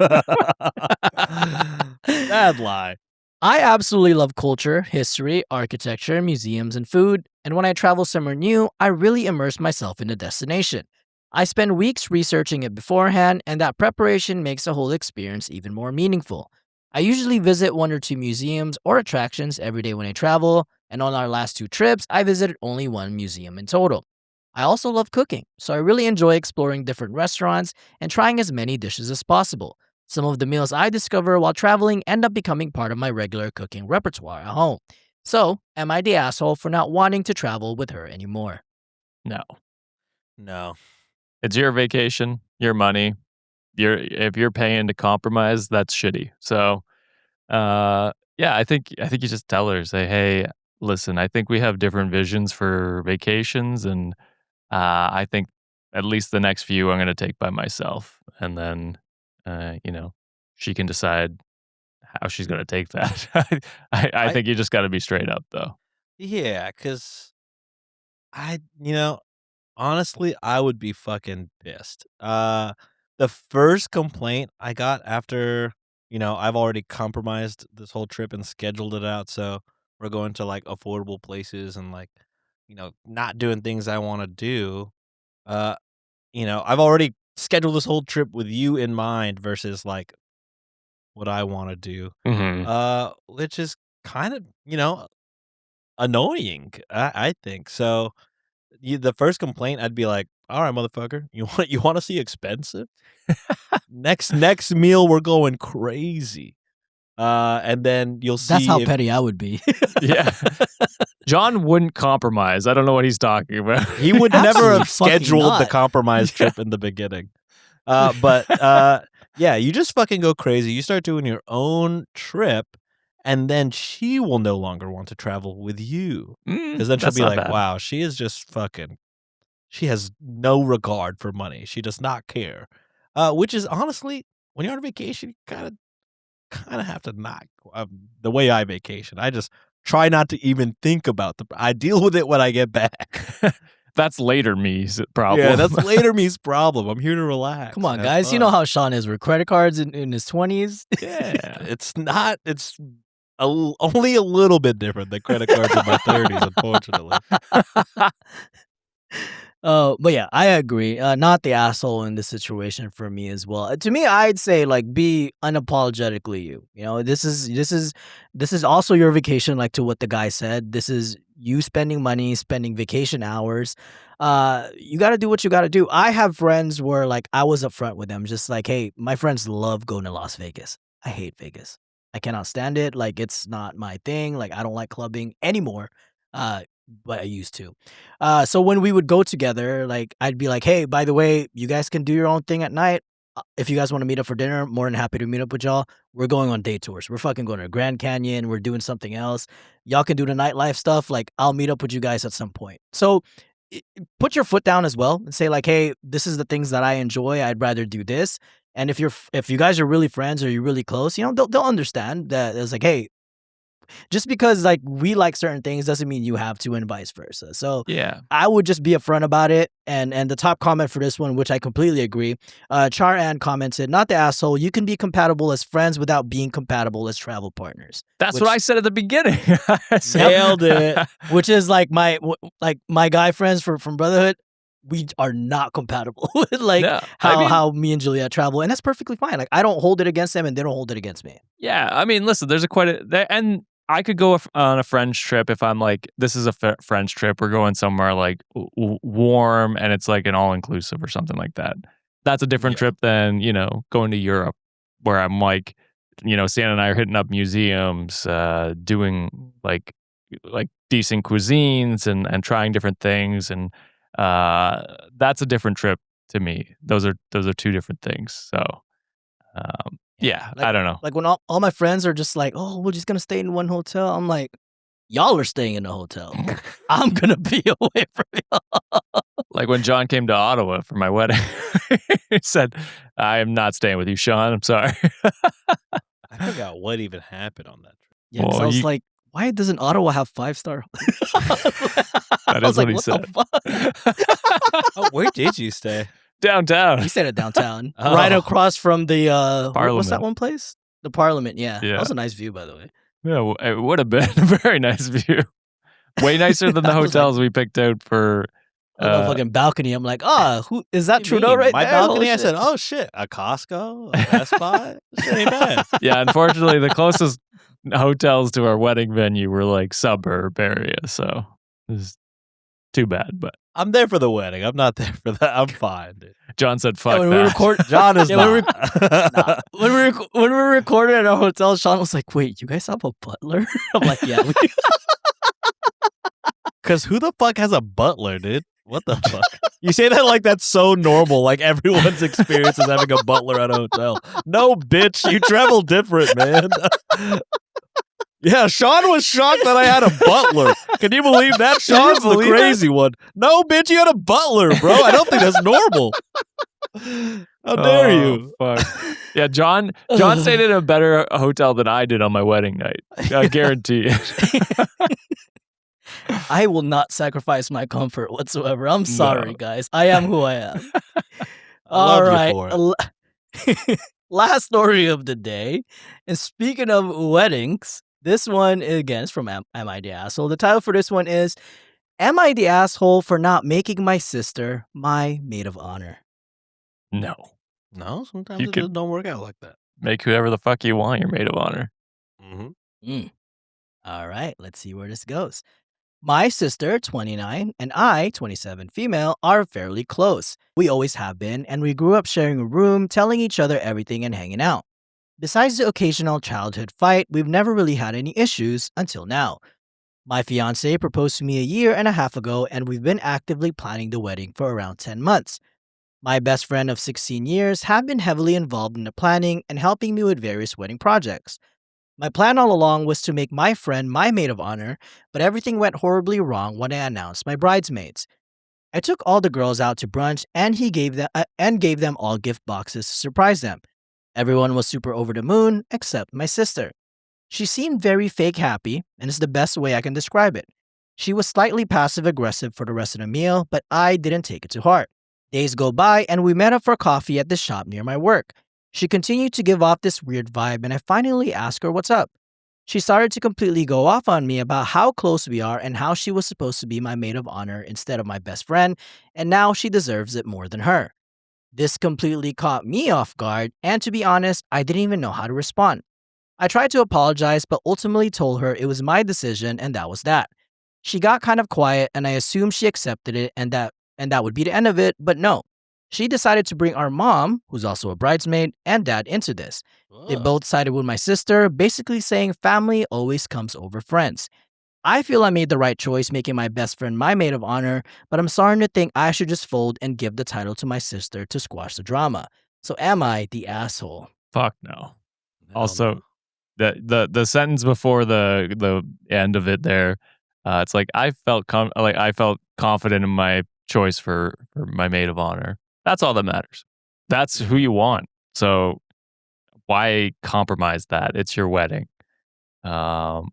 Bad lie. I absolutely love culture, history, architecture, museums, and food, and when I travel somewhere new, I really immerse myself in the destination. I spend weeks researching it beforehand, and that preparation makes the whole experience even more meaningful. I usually visit 1 or 2 museums or attractions every day when I travel, and on our last 2 trips, I visited only 1 museum in total. I also love cooking, so I really enjoy exploring different restaurants and trying as many dishes as possible. Some of the meals I discover while traveling end up becoming part of my regular cooking repertoire at home. So, am I the asshole for not wanting to travel with her anymore? No. No. It's your vacation, your money. If you're paying to compromise, that's shitty. So, yeah, I think you just tell her, say, hey, listen, I think we have different visions for vacations, and I think at least the next few I'm going to take by myself, and then she can decide how she's going to take that. I think you just got to be straight up, though. Yeah, because honestly, I would be fucking pissed. The first complaint I got after, I've already compromised this whole trip and scheduled it out, so we're going to like affordable places and like, not doing things I want to do. Uh, I've already scheduled this whole trip with you in mind versus like what I want to do. Which is kind of, annoying, I think. So the first complaint, I'd be like, "All right, motherfucker, you want to see expensive? Next meal, we're going crazy." And then you'll see. That's how petty I would be. Yeah. John wouldn't compromise. I don't know what he's talking about. He would never Absolutely have fucking scheduled the not. compromise trip in the beginning. But yeah, you just fucking go crazy. You start doing your own trip, and then she will no longer want to travel with you. Because then she'll That's be not like, bad. wow, she is just fucking, she has no regard for money. She does not care. Which is honestly, when you're on vacation, you kind of have to not. The way I vacation, I just try not to even think about I deal with it when I get back. That's later me's problem. Yeah, that's later me's problem. I'm here to relax. Come on, have guys. You fun. know how Sean is with credit cards in his 20s. Yeah, it's not. It's only a little bit different than credit cards in my 30s, unfortunately. But yeah, I agree. Not the asshole in this situation for me as well. To me, I'd say like be unapologetically you. You know, this is also your vacation. Like to what the guy said, this is you spending money, spending vacation hours. You got to do what you got to do. I have friends where like I was upfront with them, just like, hey, my friends love going to Las Vegas. I hate Vegas. I cannot stand it. Like it's not my thing. Like I don't like clubbing anymore. Uh, but I used to. So when we would go together, like I'd be like, "Hey, by the way, you guys can do your own thing at night. If you guys want to meet up for dinner, more than happy to meet up with y'all. We're going on day tours. We're fucking going to Grand Canyon. We're doing something else. Y'all can do the nightlife stuff. Like I'll meet up with you guys at some point." So put your foot down as well and say like, "Hey, this is the things that I enjoy. I'd rather do this." And if you guys are really friends or you're really close, you know, they'll understand that it's like, "Hey, just because like we like certain things doesn't mean you have to, and vice versa." So Yeah. I would just be upfront about it. And the top comment for this one, which I completely agree, Char Ann commented, "Not the asshole. You can be compatible as friends without being compatible as travel partners." That's what I said at the beginning. I said- Nailed it. Which is like my guy friends from Brotherhood. We are not compatible with like No, I mean- how me and Juliet travel, and that's perfectly fine. Like I don't hold it against them, and they don't hold it against me. Yeah, I mean, listen, there's and I could go on a friend's trip if I'm like, this is a friend's trip. We're going somewhere like warm and it's like an all-inclusive or something like that. That's a different trip than, you know, going to Europe where I'm like, you know, Santa and I are hitting up museums, doing like decent cuisines and trying different things. And that's a different trip to me. Those are two different things. So, yeah, Like, I don't know. Like when all my friends are just like, "Oh, we're just gonna stay in one hotel." I'm like, "Y'all are staying in a hotel. I'm gonna be away from y'all." Like when John came to Ottawa for my wedding, he said, "I am not staying with you, Sean. I'm sorry." I forgot what even happened on that trip. Yeah, 'cause Well, I was like, "Why doesn't Ottawa have 5-star?" That is what he said. Oh, where did you stay? Downtown. He said it downtown, Oh. right across from the what's that Parliament. one place? The Parliament. Yeah, Yeah. that was a nice view, by the way. Yeah, it would have been a very nice view. Way nicer than the I was hotels we picked out for. On the fucking balcony. I'm like, who is that? What do you Trudeau mean? right My there? balcony, Holy I said, shit. "Oh shit, a Costco, a Best Buy, shit ain't bad." Yeah, unfortunately, the closest hotels to our wedding venue were like suburb area, so it was too bad. But I'm there for the wedding. I'm not there for that. I'm fine, dude. John said, "Fuck when that." we record, John is Yeah, not. when we recorded at our hotel, Sean was like, "Wait, you guys have a butler?" I'm like, "Yeah." Because who the fuck has a butler, dude? What the fuck? You say that like that's so normal. Like everyone's experience is having a butler at a hotel. No, bitch. You travel different, man. Yeah, Sean was shocked that I had a butler. Can you believe that? Sean's the believe crazy one. No, bitch, you had a butler, bro. I don't think that's normal. How dare you? Fuck. Yeah, John stayed in a better hotel than I did on my wedding night. I guarantee it. I will not sacrifice my comfort whatsoever. I'm sorry, guys. I am who I am. I love All you for right. Last story of the day. And speaking of weddings, this one again is from Am I the Asshole? The title for this one is "Am I the Asshole for Not Making My Sister My Maid of Honor?" No. No, sometimes You it could- just don't work out like that. Make whoever the fuck you want your maid of honor. Mm-hmm. All right, let's see where this goes. My sister, 29, and I, 27 female, are fairly close. We always have been, and we grew up sharing a room, telling each other everything and hanging out. Besides the occasional childhood fight, we've never really had any issues until now. My fiancé proposed to me a year and a half ago, and we've been actively planning the wedding for around 10 months. My best friend of 16 years have been heavily involved in the planning and helping me with various wedding projects. My plan all along was to make my friend my maid of honor, but everything went horribly wrong when I announced my bridesmaids. I took all the girls out to brunch and gave them all gift boxes to surprise them. Everyone was super over the moon except my sister. She seemed very fake happy, and it's the best way I can describe it. She was slightly passive aggressive for the rest of the meal, but I didn't take it to heart. Days go by and we met up for coffee at the shop near my work. She continued to give off this weird vibe, and I finally asked her what's up. She started to completely go off on me about how close we are and how she was supposed to be my maid of honor instead of my best friend, and now she deserves it more than her. This completely caught me off guard, and to be honest, I didn't even know how to respond. I tried to apologize, but ultimately told her it was my decision and that was that. She got kind of quiet, and I assumed she accepted it and that would be the end of it, but no. She decided to bring our mom, who's also a bridesmaid, and dad into this. They both sided with my sister, basically saying family always comes over friends. I feel I made the right choice making my best friend my maid of honor, but I'm starting to think I should just fold and give the title to my sister to squash the drama. So am I the asshole? Fuck no. Hell Also, no. the sentence before the end of it there, it's like I felt confident in my choice for my maid of honor. That's all that matters. That's who you want. So why compromise that? It's your wedding. Um,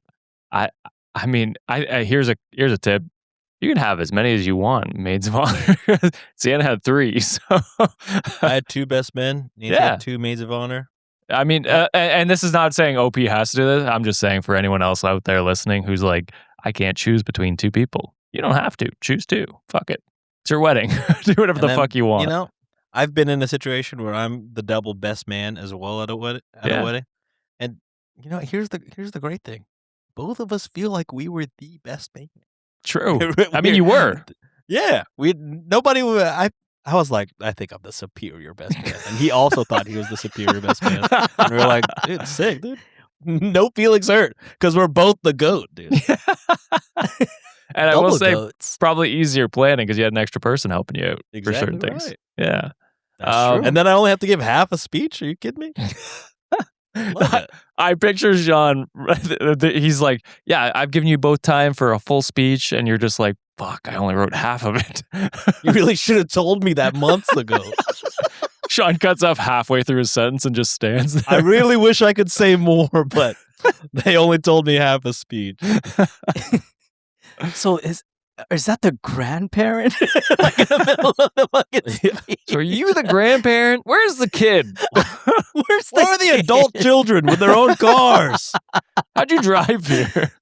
I I mean, here's a tip. You can have as many as you want, maids of honor. Sienna had 3, so I had 2 best men. Nancy Yeah. had 2 maids of honor. I mean, and this is not saying OP has to do this. I'm just saying for anyone else out there listening who's like, I can't choose between 2 people. You don't have to. Choose 2. Fuck it. It's your wedding. Do whatever And the then, fuck you want. You know, I've been in a situation where I'm the double best man as well at a wedding. And you know, here's the great thing. Both of us feel like we were the best man. True. I mean, you were. Yeah. I was like, I think I'm the superior best man. And he also thought he was the superior best man. And we were like, dude, sick, dude. No feelings hurt. Because we're both the GOAT, dude. And I will Double say, goats. probably easier planning because you had an extra person helping you out for certain Exactly things. right. Yeah. That's true. And then I only have to give half a speech. Are you kidding me? Love it. I picture Jean, he's like, yeah, I've given you both time for a full speech, and you're just like, fuck, I only wrote half of it. You really should have told me that months ago. Sean cuts off halfway through his sentence and just stands there. I really wish I could say more, but they only told me half a speech. So is that the grandparent? Like in the middle of the fucking speech? So are you the grandparent? Where's the kid? Where are the adult children with their own cars? How'd you drive here?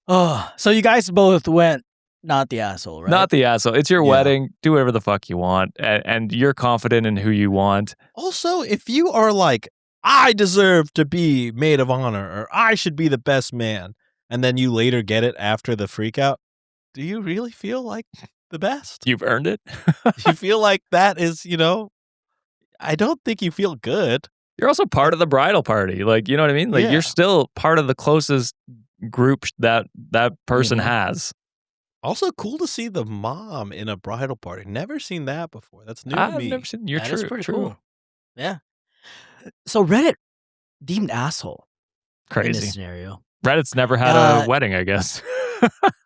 Oh, so you guys both went not the asshole, right? Not the asshole. It's your Yeah. wedding. Do whatever the fuck you want. And you're confident in who you want. Also, if you are like, I deserve to be maid of honor, or I should be the best man, and then you later get it after the freak out, do you really feel like the best? You've earned it. You feel like that is, I don't think you feel good. You're also part of the bridal party. Like, you know what I mean? Like, Yeah. you're still part of the closest group that person has. Also, cool to see the mom in a bridal party. Never seen that before. That's new to I've me. never seen. You're That true. is pretty true. cool. Yeah. So Reddit deemed asshole in this Crazy. scenario. Reddit's never had a wedding, I guess.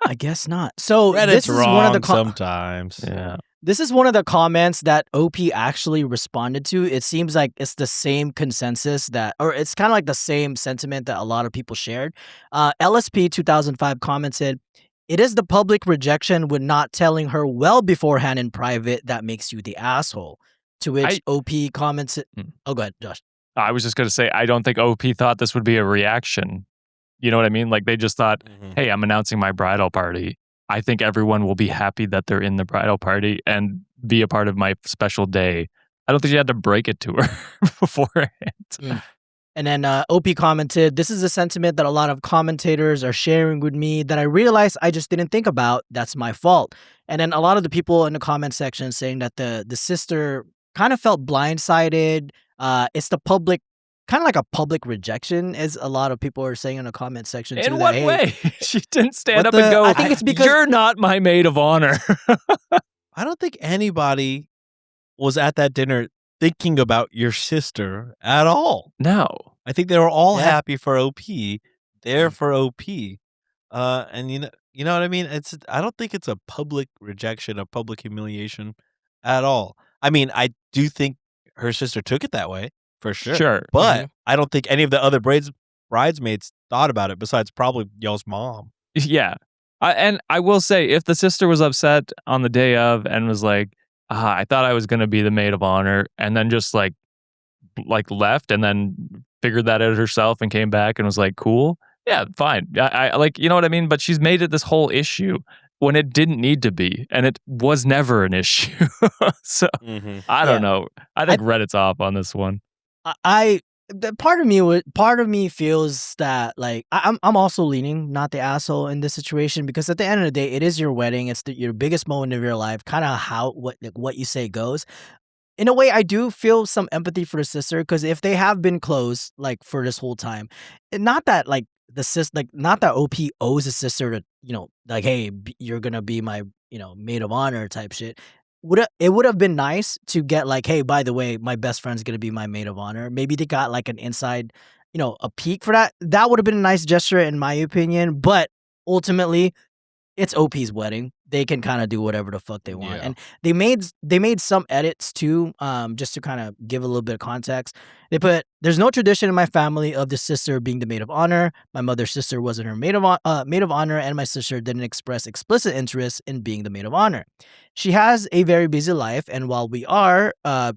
I guess not. So Reddit's this is wrong one of the sometimes. Yeah. This is one of the comments that OP actually responded to. It seems like it's the same consensus or it's kind of like the same sentiment that a lot of people shared. LSP 2005 commented, "It is the public rejection with not telling her well beforehand in private that makes you the asshole." To which OP commented, oh, go ahead, Josh. I was just going to say, I don't think OP thought this would be a reaction. You know what I mean? Like, they just thought, hey, I'm announcing my bridal party. I think everyone will be happy that they're in the bridal party and be a part of my special day. I don't think you had to break it to her beforehand. And then OP commented, "This is a sentiment that a lot of commentators are sharing with me that I realized I just didn't think about. That's my fault." And then a lot of the people in the comment section saying that the sister kind of felt blindsided. It's the public, kind of like a public rejection, as a lot of people are saying in the comment section too. In what way? She didn't stand up What and the- go, I think it's because- you're not my maid of honor. I don't think anybody was at that dinner thinking about your sister at all. No. I think they were all Yeah. happy for OP, there for OP. And you know what I mean? I don't think it's a public rejection, a public humiliation at all. I mean, I do think her sister took it that way, for sure. Sure. But I don't think any of the other bridesmaids thought about it besides probably y'all's mom. Yeah. And I will say, if the sister was upset on the day of and was like, I thought I was going to be the maid of honor, and then just like left and then figured that out herself and came back and was like, cool. Yeah, fine. I like, you know what I mean? But she's made it this whole issue when it didn't need to be, and it was never an issue. So I don't know. I think Reddit's off on this one. Part of me feels that like I'm also leaning not the asshole in this situation, because at the end of the day, it is your wedding. It's your biggest moment of your life. Kind of what you say goes. In a way, I do feel some empathy for the sister, because if they have been close like for this whole time, not that like not that OP owes a sister to, like, hey, you're gonna be my maid of honor type shit. It would have been nice to get like, hey, by the way, my best friend's gonna be my maid of honor. Maybe they got like an inside, a peek for that. That would have been a nice gesture in my opinion. But ultimately, it's OP's wedding. They can kind of do whatever the fuck they want. Yeah. And they made some edits too, just to kind of give a little bit of context. They put, there's no tradition in my family of the sister being the maid of honor. My mother's sister wasn't her maid of honor, and my sister didn't express explicit interest in being the maid of honor. She has a very busy life, and while we are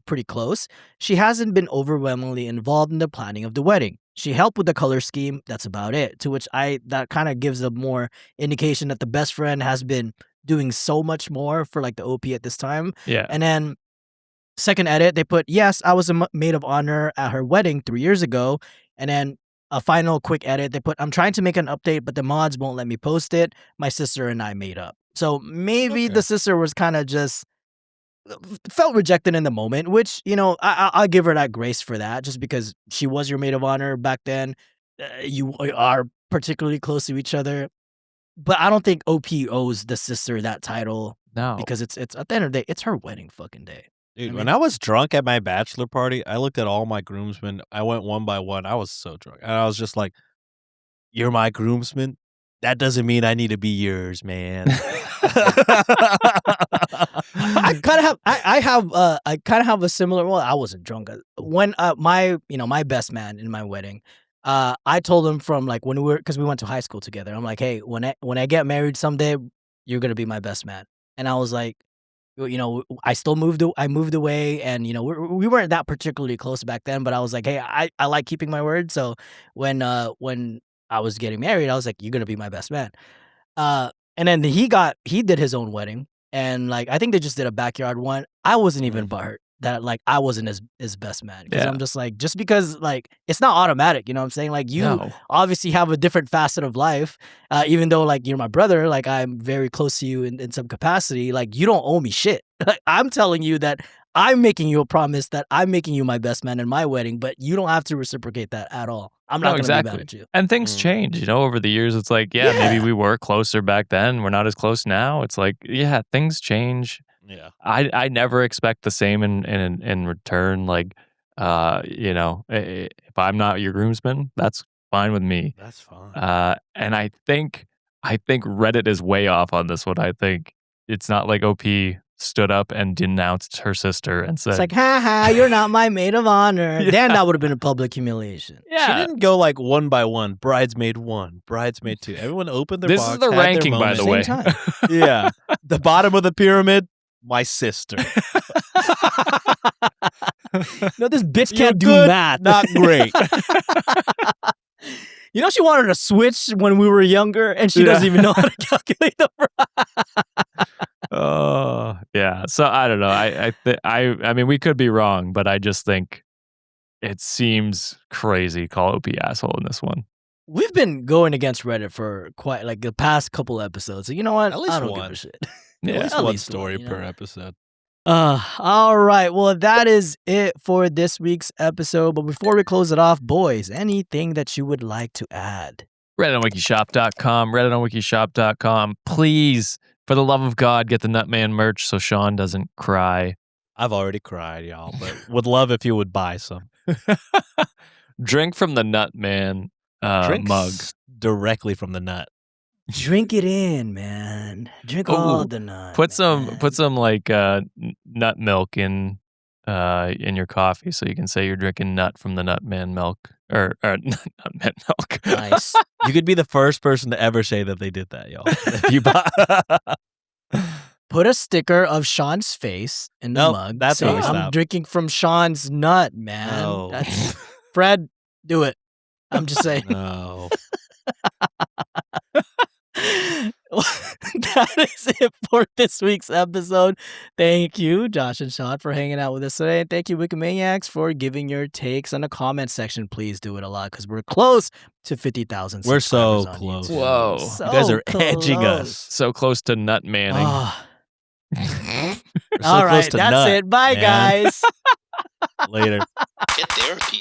pretty close, she hasn't been overwhelmingly involved in the planning of the wedding. She helped with the color scheme. That's about it. To which that kind of gives a more indication that the best friend has been doing so much more for like the OP at this time. Yeah. And then second edit, they put, yes, I was a maid of honor at her wedding 3 years ago. And then a final quick edit, they put, I'm trying to make an update, but the mods won't let me post it. My sister and I made up. So maybe the sister was kind of just felt rejected in the moment, which, I'll give her that grace for that, just because she was your maid of honor back then. You are particularly close to each other. But I don't think OP owes the sister that title. No. Because it's at the end of the day, it's her wedding fucking day. Dude, when I was drunk at my bachelor party, I looked at all my groomsmen. I went one by one. I was so drunk. And I was just like, you're my groomsman? That doesn't mean I need to be yours, man. I kind of have a similar. Well, I wasn't drunk when my best man in my wedding. I told him from like because we went to high school together. I'm like, hey, when I get married someday, you're gonna be my best man. And I was like, I still moved away, and we weren't that particularly close back then. But I was like, hey, I like keeping my word. So when I was getting married, I was like, you're gonna be my best man. And then he did his own wedding, and like I think they just did a backyard one. I wasn't even butthurt that like I wasn't his best man, because I'm just like, just because like it's not automatic, you know what I'm saying? Like you obviously have a different facet of life, even though like you're my brother, like I'm very close to you in some capacity. Like you don't owe me shit. I'm telling you that I'm making you a promise that I'm making you my best man in my wedding, but you don't have to reciprocate that at all. I'm not going to be mad at you. And things change, over the years. It's like, maybe we were closer back then. We're not as close now. It's like, things change. Yeah. I never expect the same in return. Like, if I'm not your groomsman, that's fine with me. That's fine. And I think Reddit is way off on this one. I think it's not like OP stood up and denounced her sister and said, it's like, ha, you're not my maid of honor. Then that would have been a public humiliation. Yeah. She didn't go like one by one. Bridesmaid 1, bridesmaid 2. Everyone opened their box. This is the ranking, by the way. Same time. Yeah. The bottom of the pyramid, my sister. No, this bitch can't do good, math. Not great. She wanted to switch when we were younger, and she doesn't even know how to calculate the price. Oh, yeah. So I don't know. I mean, we could be wrong, but I just think it seems crazy. Call OP asshole in this one. We've been going against Reddit for quite like the past couple episodes. So you know what? At least I don't one. give a shit. Yeah, at least at one least story one, per episode. All right. Well, that is it for this week's episode. But before we close it off, boys, anything that you would like to add? RedditOnWikiShop.com. RedditOnWikiShop.com. Please, for the love of God, get the Nutman merch so Sean doesn't cry. I've already cried, y'all, but would love if you would buy some. Drink from the Nutman mug. Directly from the nut. Drink it in, man. Drink all the nut. Put some like nut milk in your coffee, so you can say you're drinking nut from the Nutman milk or Nutman milk. Nice. You could be the first person to ever say that they did that, y'all. If you buy. Put a sticker of Sean's face in the mug. That's saying, how we I'm stop. drinking from Sean's nut, man. No. That's, Fred, Do it. I'm just saying. No. That is it for this week's episode. Thank you, Josh and Sean, for hanging out with us today. And thank you, Wikimaniacs, for giving your takes on the comment section. Please do it a lot because we're close to 50,000 We're so subscribers on close. YouTube. Whoa. So You guys are close. edging us. So close to nut manning. Ah. We're so All close right, to that's nut, it. Bye, man. guys. Later. Get therapy.